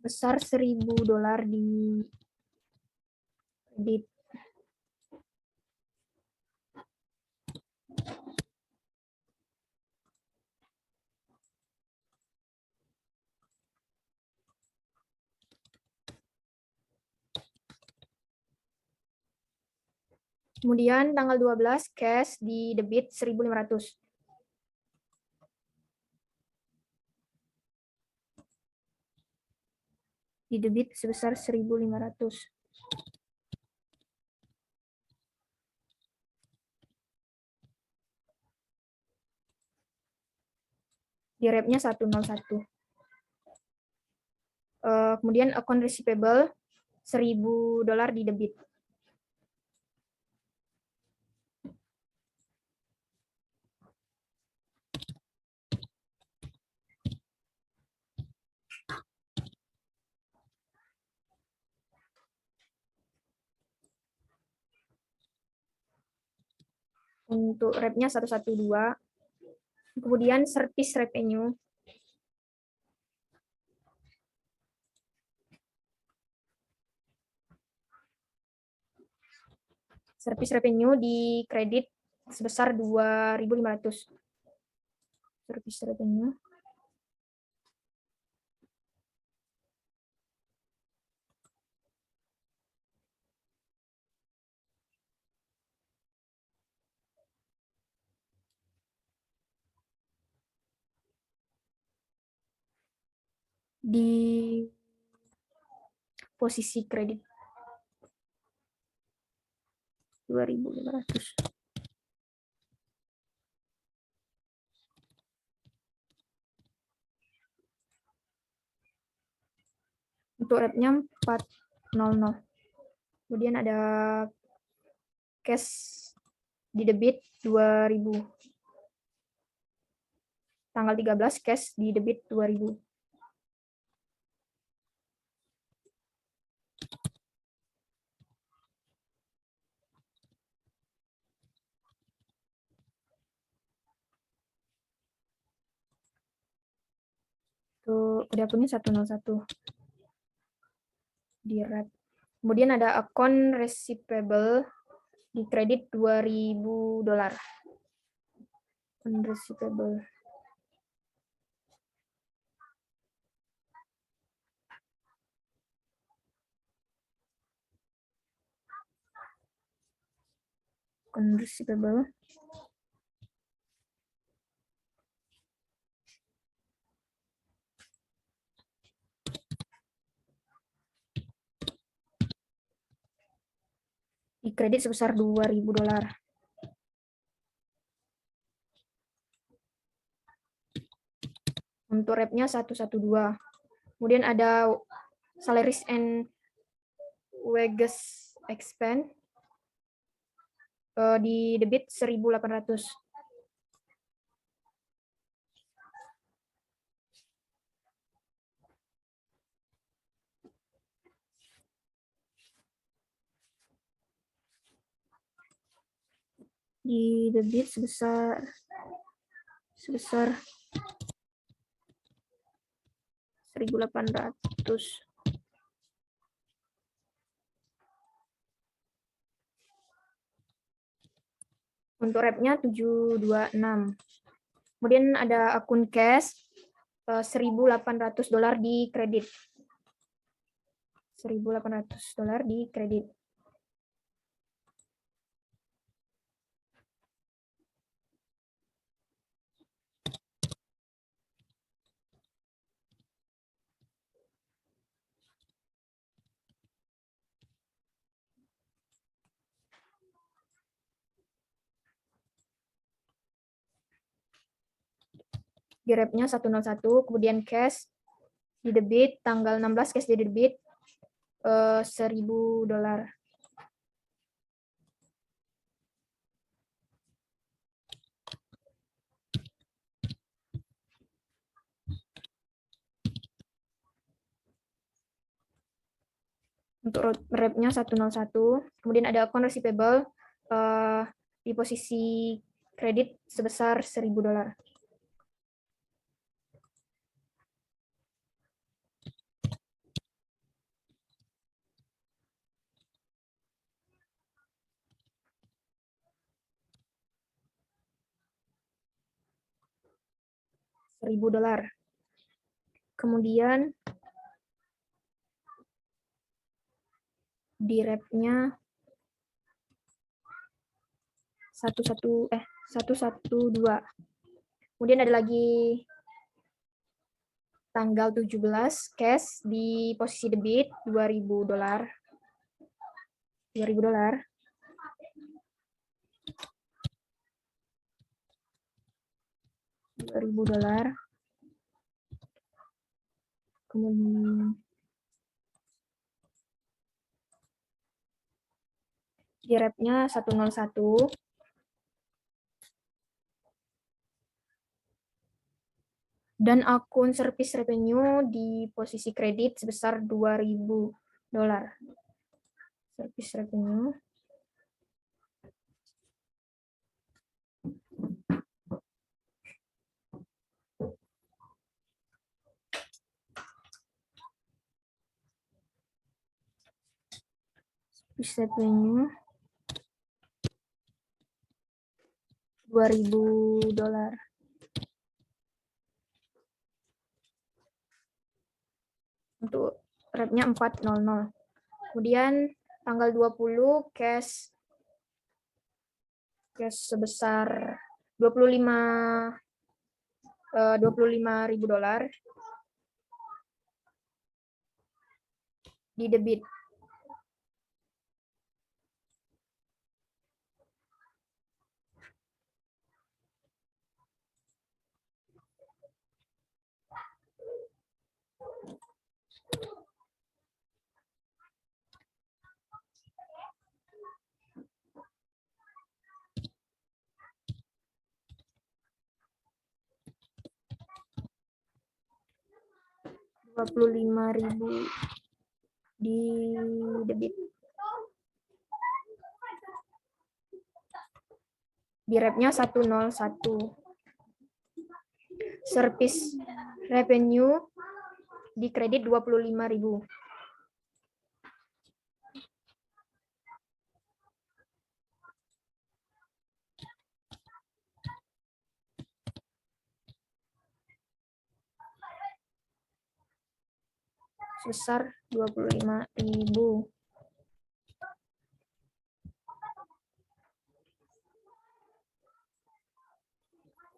Sebesar $1.000 di kredit. Kemudian tanggal 12 cash di debit 1.500. Di debit sebesar 1.500. Di rep-nya 101. Kemudian account receivable $1.000 di debit. Untuk rep-nya 112. Kemudian service revenue di kredit sebesar 2.500. Service revenue. Di posisi kredit 2.500. Untuk rep-nya 400. Kemudian ada cash di debit 2.000. Tanggal 13 cash di debit 2.000. Tuh, udah punya 101 di rep. Kemudian ada account receivable di kredit $2.000. Account receivable. Account receivable. Di kredit sebesar $2.000. Untuk rep-nya 112. Kemudian ada salaries and wages expense di debit 1.800. Di debit sebesar 1.800. Untuk repnya 726. Kemudian ada akun cash $1.800 di kredit. $1.800 di kredit. Di repnya 101, kemudian cash di debit tanggal 16, cash di debit $1.000. Untuk repnya 101, kemudian ada akun receivable di posisi kredit sebesar $1.000. $1.000. Kemudian di repnya 112. Kemudian ada lagi tanggal 17 cash di posisi debit $2.000. $2.000. $2.000. Kemudian di repnya 101. Dan akun service revenue di posisi kredit sebesar $2.000. Service revenue. Service revenue $2.000. Untuk repnya 400. Kemudian tanggal 20 cash sebesar $25.000 di debit. $25.000 di debit. Di repnya 101. Service revenue di kredit $25.000. Sebesar $25.000.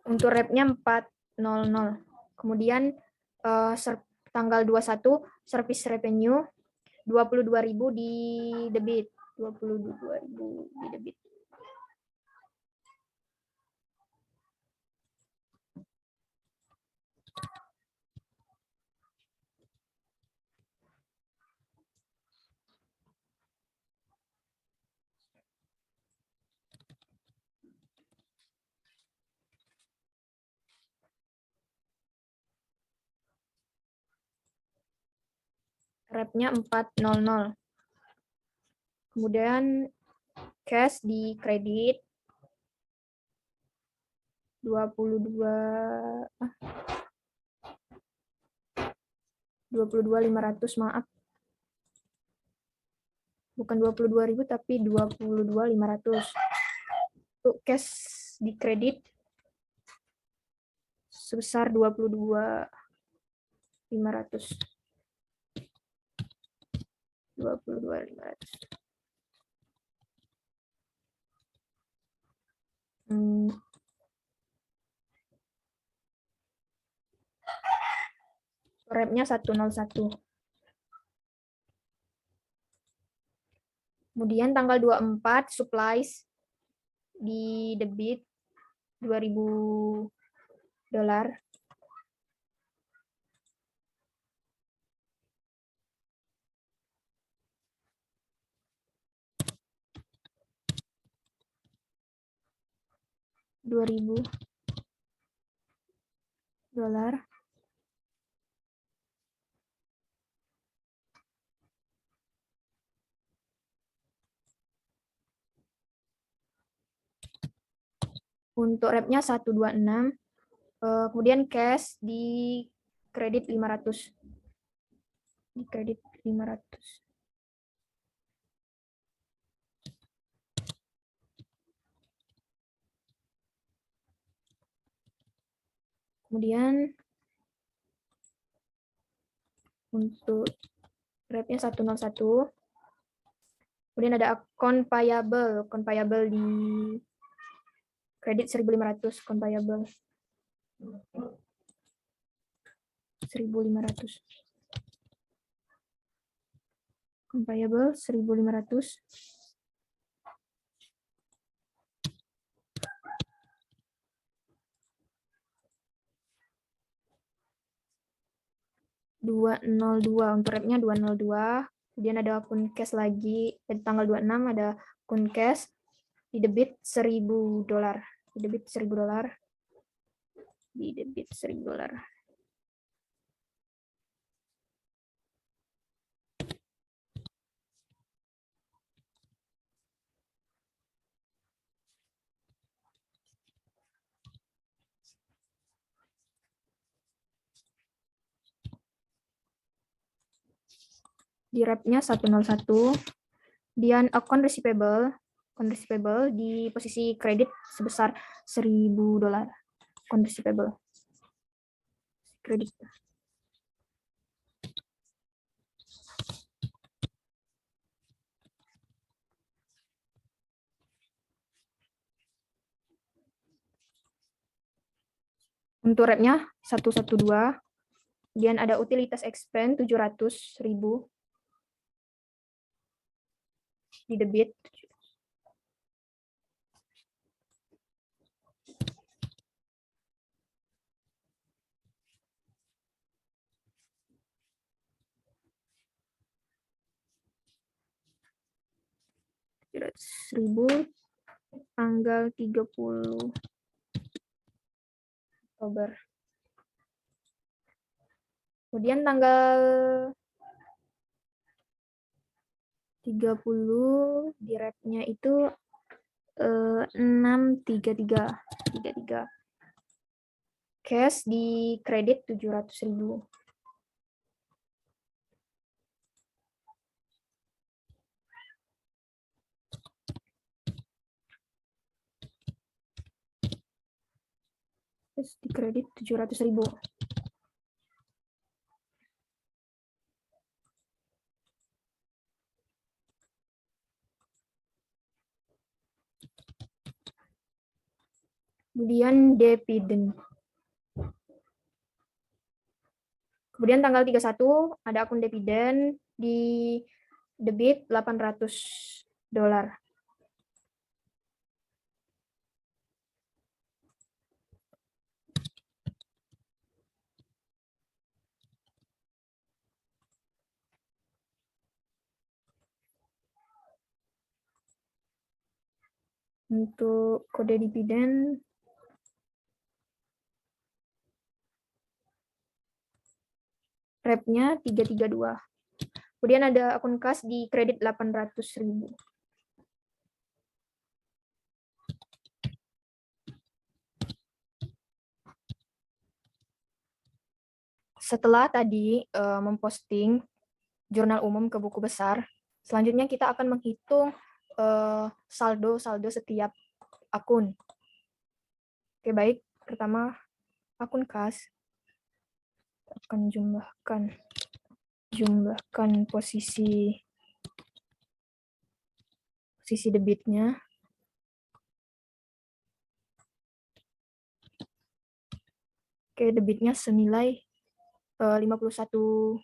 Untuk repnya 400. Kemudian tanggal 21 service revenue $22.000 di debit. $22.000 di debit. Repnya 400. Kemudian cash di kredit 22.500, maaf. Bukan 22.000 tapi 22.500. Untuk cash di kredit sebesar 22.500. 22.500. Repnya 101. Kemudian tanggal 24 supplies di debit $2.000. $2.000. Untuk repnya 126. Kemudian cash di kredit 500. Di kredit 500. Kemudian untuk repnya 101. Kemudian ada akun payable. Akun payable di kredit 1.500. Akun payable 1.500. Akun payable 1.500. Untuk repnya 202. Kemudian ada akun cash lagi, tanggal 26 ada akun cash di debit $1.000. Di debit $1.000. Di debit $1.000. Di repnya 101. Kemudian akun receivable di posisi kredit sebesar $1.000. Akun receivable kredit. Untuk repnya 112. Kemudian ada utilitas expense 700.000 di debit. Tanggal 30 Oktober. Kemudian tanggal 30 di repnya itu 633. Cash di kredit 700.000. Cash di kredit 700.000. Kemudian dividen. Kemudian tanggal 31 ada akun dividen di debit $800. Untuk kode dividen repnya 332. Kemudian ada akun kas di kredit 800.000. Setelah tadi memposting jurnal umum ke buku besar, selanjutnya kita akan menghitung saldo-saldo setiap akun. Oke, baik. Pertama, akun kas. Akan jumlahkan posisi debitnya. Oke, debitnya senilai $51.600.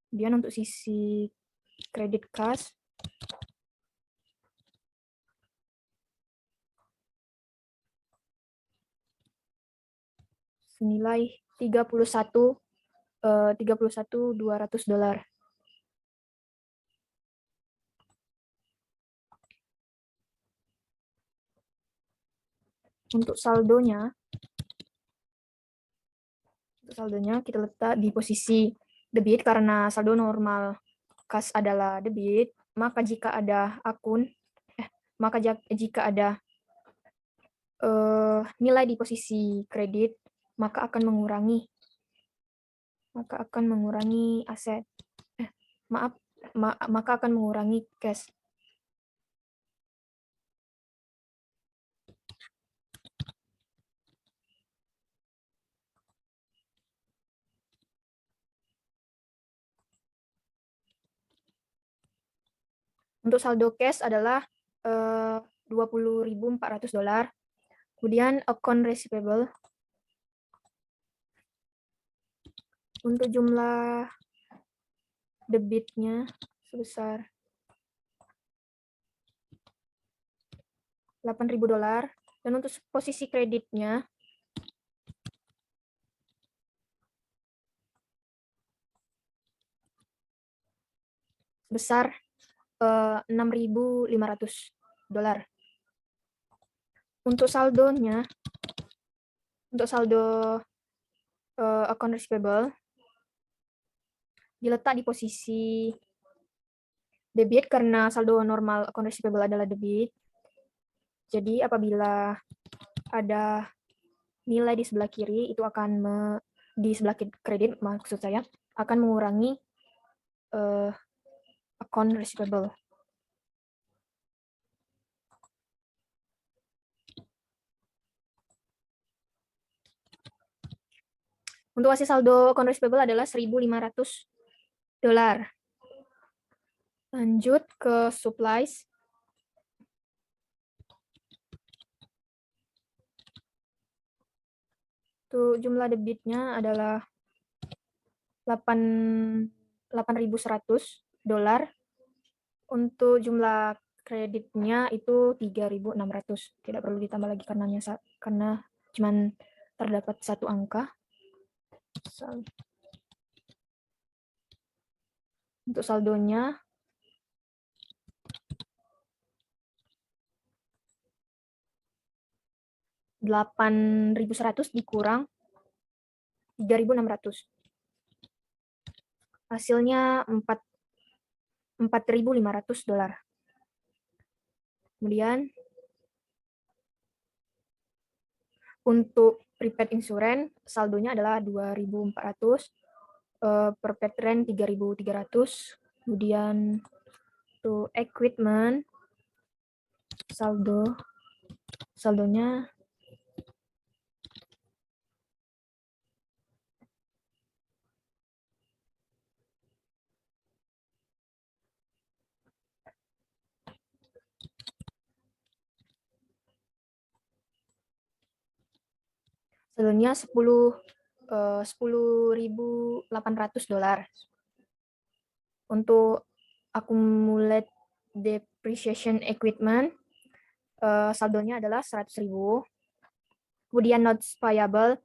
Kemudian untuk sisi kredit kas, senilai $31.200. Untuk saldonya kita letak di posisi debit karena saldo normal kas adalah debit, maka jika ada nilai di posisi kredit, maka akan mengurangi aset. Maka akan mengurangi cash. Untuk saldo cash adalah $20.400. Kemudian account receivable. Untuk jumlah debitnya sebesar $8.000 dan untuk posisi kreditnya sebesar $6.500. Untuk saldo account receivable diletak di posisi debit karena saldo normal account receivable adalah debit. Jadi apabila ada nilai di sebelah kiri, itu akan di sebelah kredit maksud saya akan mengurangi account receivable. Untuk hasil saldo account receivable adalah $1.500. Lanjut ke supplies. Untuk jumlah debitnya adalah $8.100. Untuk jumlah kreditnya itu $3.600. Tidak perlu ditambah lagi karena cuma terdapat satu angka. Untuk saldonya $8.100 dikurang $3.600. Hasilnya $4.500. Kemudian untuk prepaid insurance saldonya adalah $2.400, prepaid rent $3.300. Kemudian untuk equipment saldonya $10.800. Untuk accumulate depreciation equipment saldonya adalah $100.000. Kemudian notes payable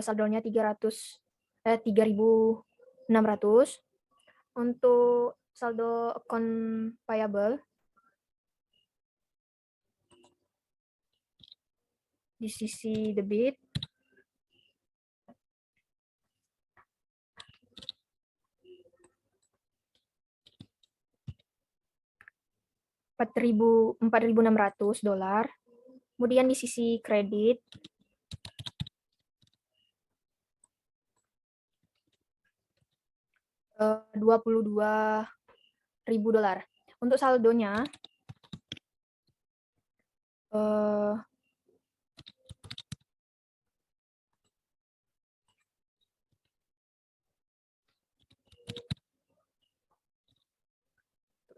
saldonya $3.600. Untuk saldo account payable di sisi debit $4.600. Kemudian di sisi kredit $22.000. Untuk saldonya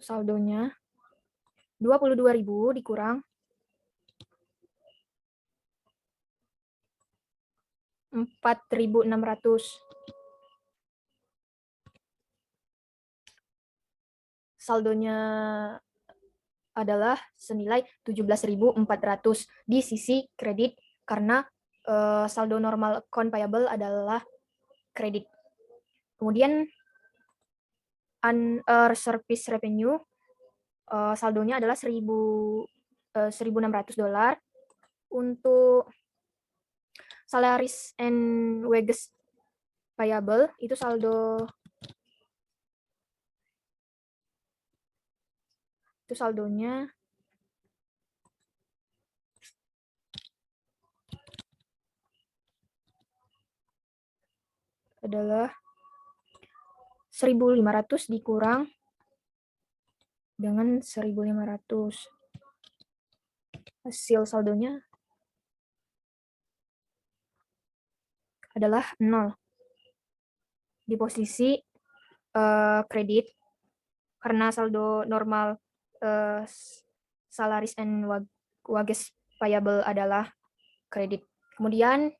saldonya 22.000 dikurang 4.600. Saldonya adalah senilai 17.400 di sisi kredit karena saldo normal account payable adalah kredit. Kemudian service revenue saldonya adalah $1.600. Untuk salaries and wages payable itu saldonya adalah 1.500 dikurang dengan 1.500. Hasil saldonya adalah 0. Di posisi kredit karena saldo normal salaries and wages payable adalah kredit. Kemudian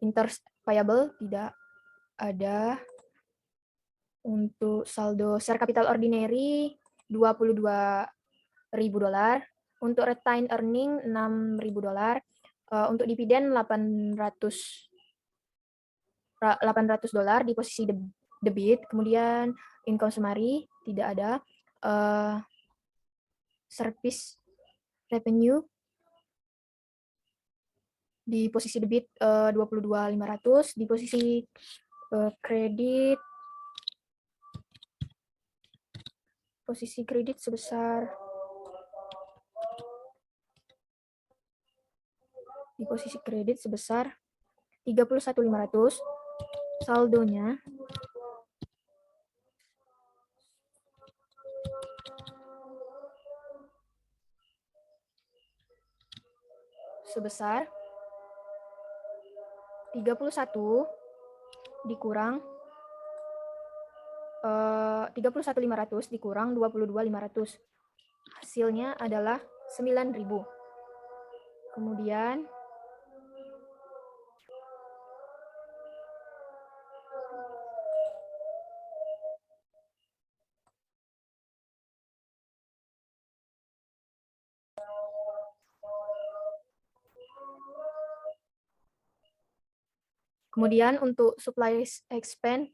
interest payable tidak ada. Untuk saldo share capital ordinary $22.000. Untuk retained earning $6.000. Untuk dividen $800 di posisi debit. Kemudian income summary tidak ada. Service revenue di posisi debit 22.500, di posisi kredit sebesar di posisi kredit sebesar 31.500. Saldonya sebesar 31 dikurang 31.500 dikurang 22.500. Hasilnya adalah 9.000. Kemudian untuk supply expense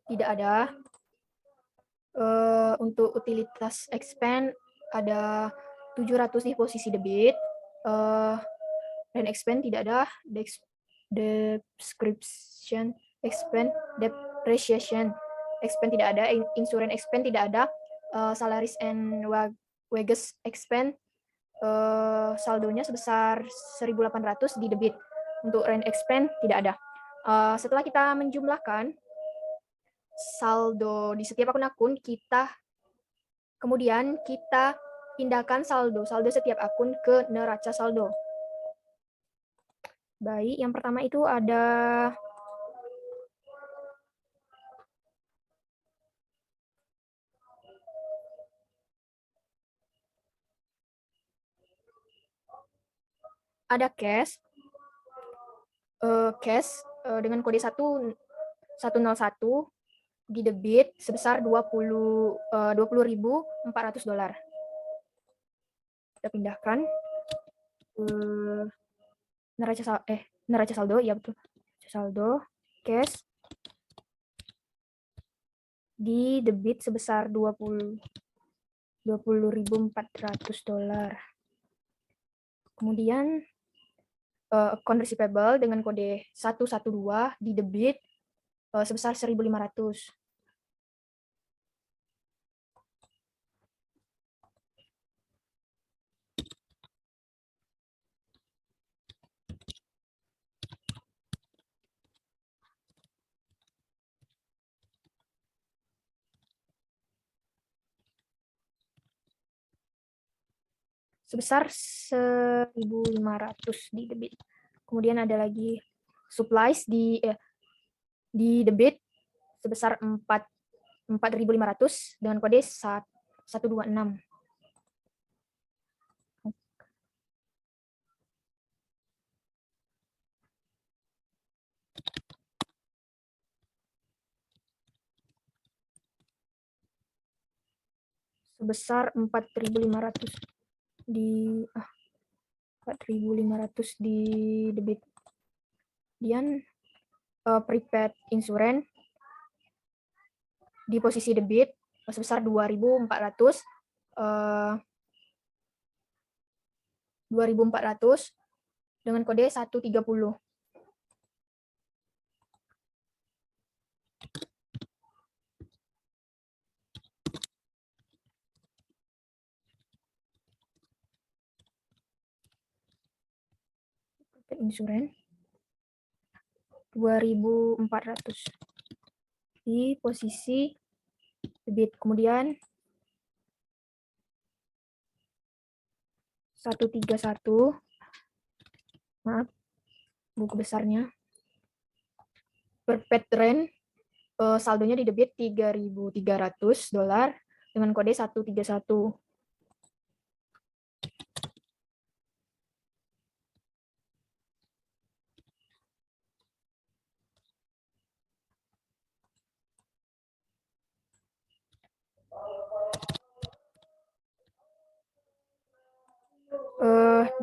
tidak ada. Untuk utilitas expense ada 700 di posisi debit. Rent expense tidak ada. Description expense, depreciation expense tidak ada. Insurance expense tidak ada. Salaries and wages expense saldonya sebesar 1.800 di debit. Untuk rent expense tidak ada. Setelah kita menjumlahkan saldo di setiap akun kemudian kita pindahkan saldo setiap akun ke neraca saldo. Baik, yang pertama itu ada cash dengan kode 101 di debit sebesar $20.400. Kita pindahkan ke neraca saldo, ya betul. Saldo cash di debit sebesar $20.400. Kemudian account receivable dengan kode 112 di debit sebesar 1.500. sebesar 1.500 di debit. Kemudian ada lagi supplies di debit sebesar 4.500 dengan kode 126. Sebesar 4.500 di 4.500 di debit. Kemudian prepaid insurance di posisi debit sebesar 2.400 dengan kode 130. Insurance 2.400 di posisi debit. Kemudian 131, maaf, buku besarnya. Prepaid rent saldonya di debit $3.300 dengan kode 131.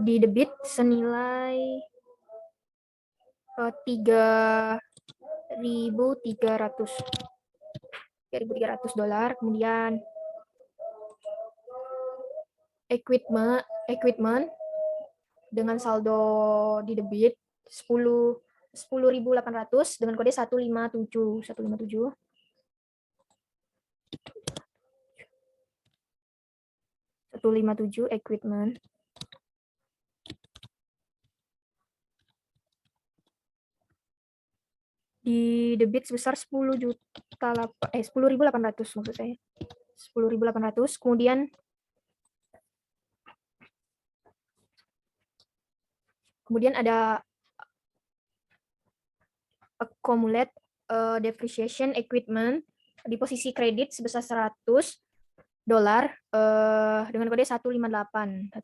Di debit senilai $3.300. Kemudian equipment dengan saldo di debit 10.800 dengan kode 157. 157 equipment. Di debit sebesar 10.800 maksud saya. 10.800. Kemudian ada accumulate depreciation equipment di posisi kredit sebesar $100 dengan kode 158.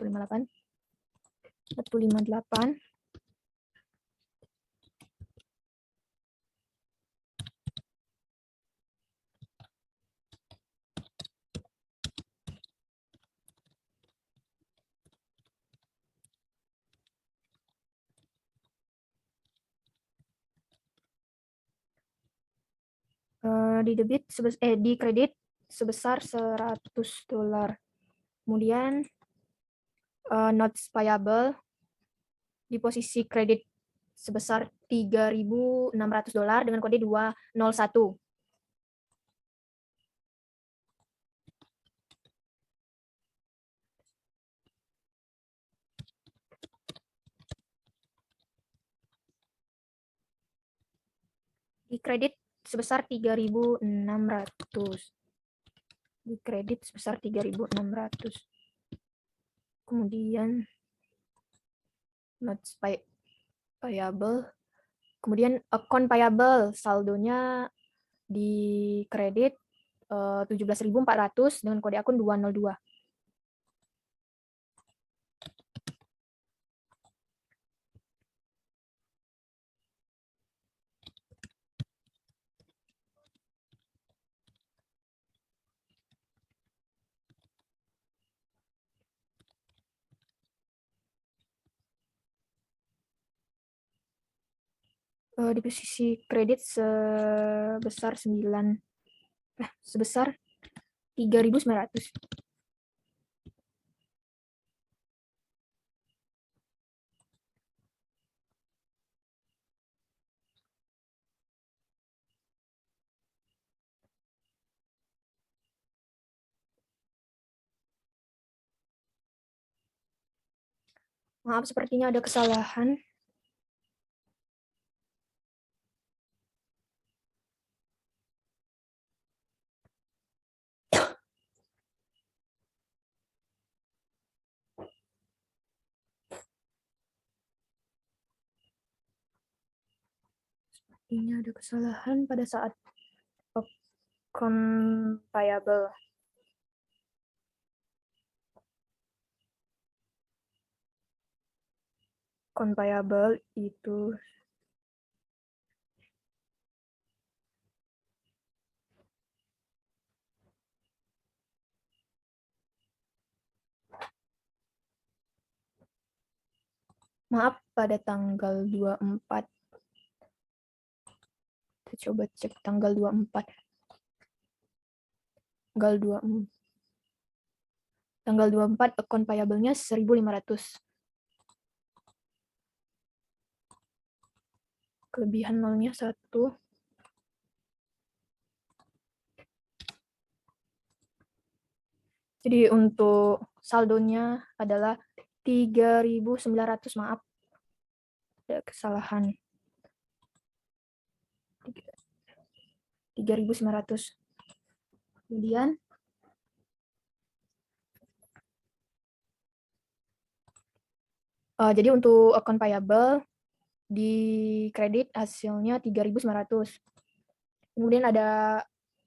Di kredit sebesar $100. Kemudian notes payable di posisi kredit sebesar $3.600 dengan kode 201. Di kredit sebesar 3.600. Di kredit sebesar 3.600. Kemudian notes payable. Kemudian account payable saldonya di kredit 17.400 dengan kode akun 202. Di posisi kredit sebesar 3.900. Maaf, sepertinya ada kesalahan. Ini ada kesalahan pada saat account payable. Account payable itu maaf pada tanggal 24. Kita coba cek tanggal 24. Tanggal 24 account payable-nya 1.500. Kelebihan nolnya 1. Jadi untuk saldonya adalah 3.900, maaf. Ada kesalahan. 3.900. Kemudian jadi untuk account payable di kredit hasilnya 3.900. Kemudian ada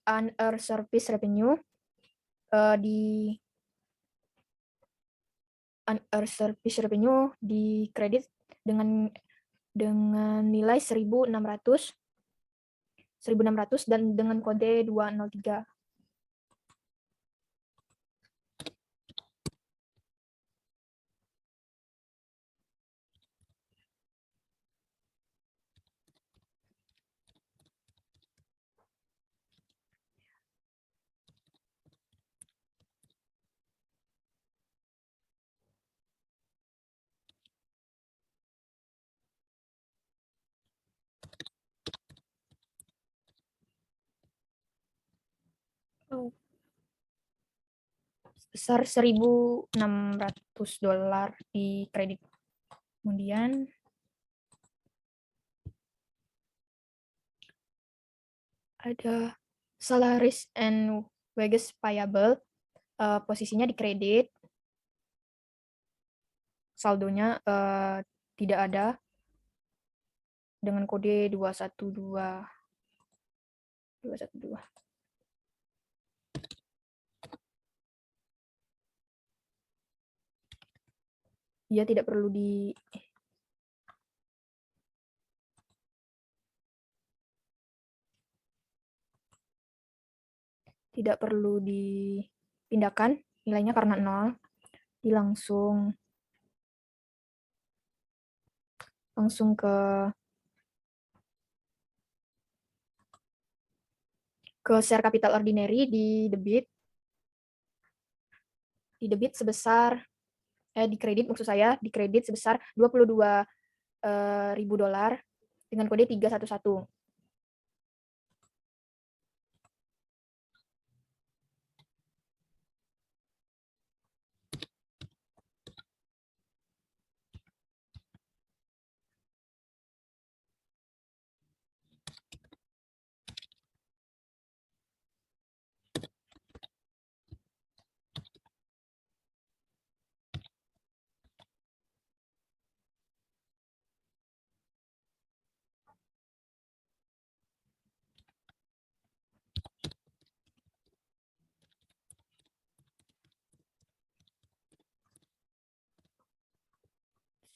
unearned service revenue di unearned service revenue di kredit dengan nilai 1.600 dan dengan kode 203. Sebesar $1.600 di kredit. Kemudian ada salaries and wages payable, posisinya di kredit, saldonya tidak ada dengan kode 212. Ia tidak perlu dipindahkan nilainya karena 0. Jadi langsung ke share capital ordinary di debit sebesar di kredit maksud saya, di kredit sebesar $22.000 dengan kode 311.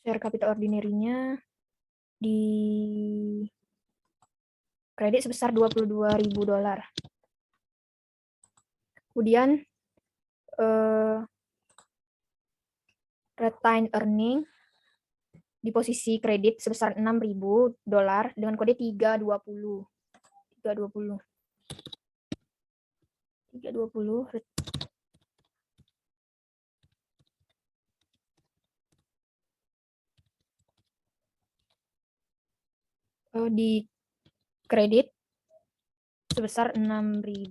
Share capital ordinary-nya di kredit sebesar $22.000. Kemudian retained earning di posisi kredit sebesar $6.000 dengan kode 320. 320 di kredit sebesar $6.000.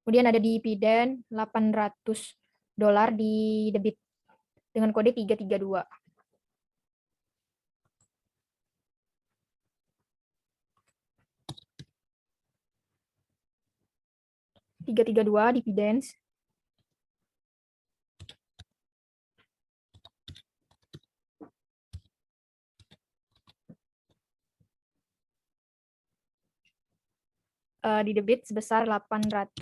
Kemudian ada dividen $800 di debit dengan kode 332. 332 dividends. di debit sebesar $800.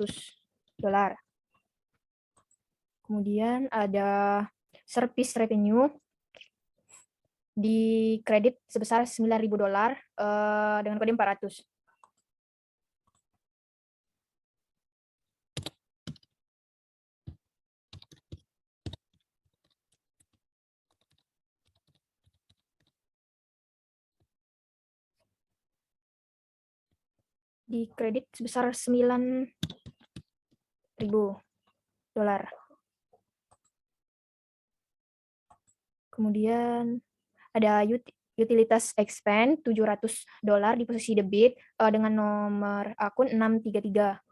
Kemudian ada service revenue di kredit sebesar $9.000 dengan kode 400. Di kredit sebesar $9.000. Kemudian ada utilitas expense $700 di posisi debit dengan nomor akun 633.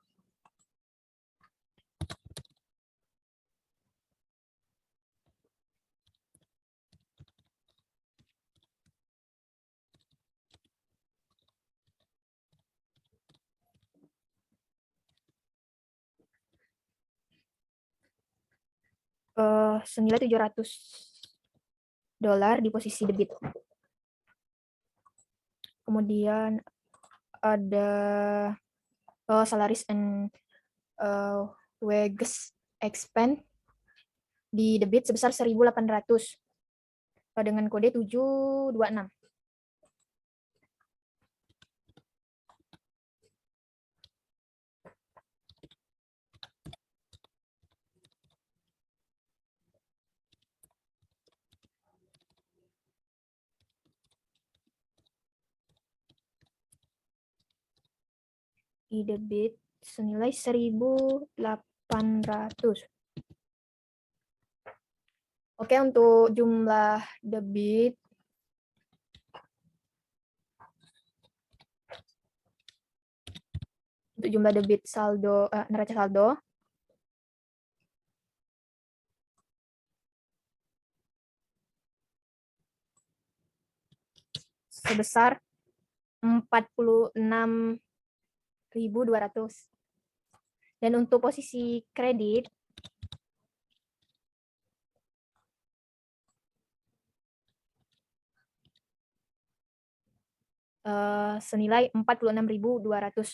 Senilai $700 di posisi debit. Kemudian ada salaries and wages expense di debit sebesar 1.800 dengan kode 726. Di debit senilai 1.800. Oke, untuk jumlah debit saldo neraca saldo sebesar 46.200. Dan untuk posisi kredit senilai 46.200.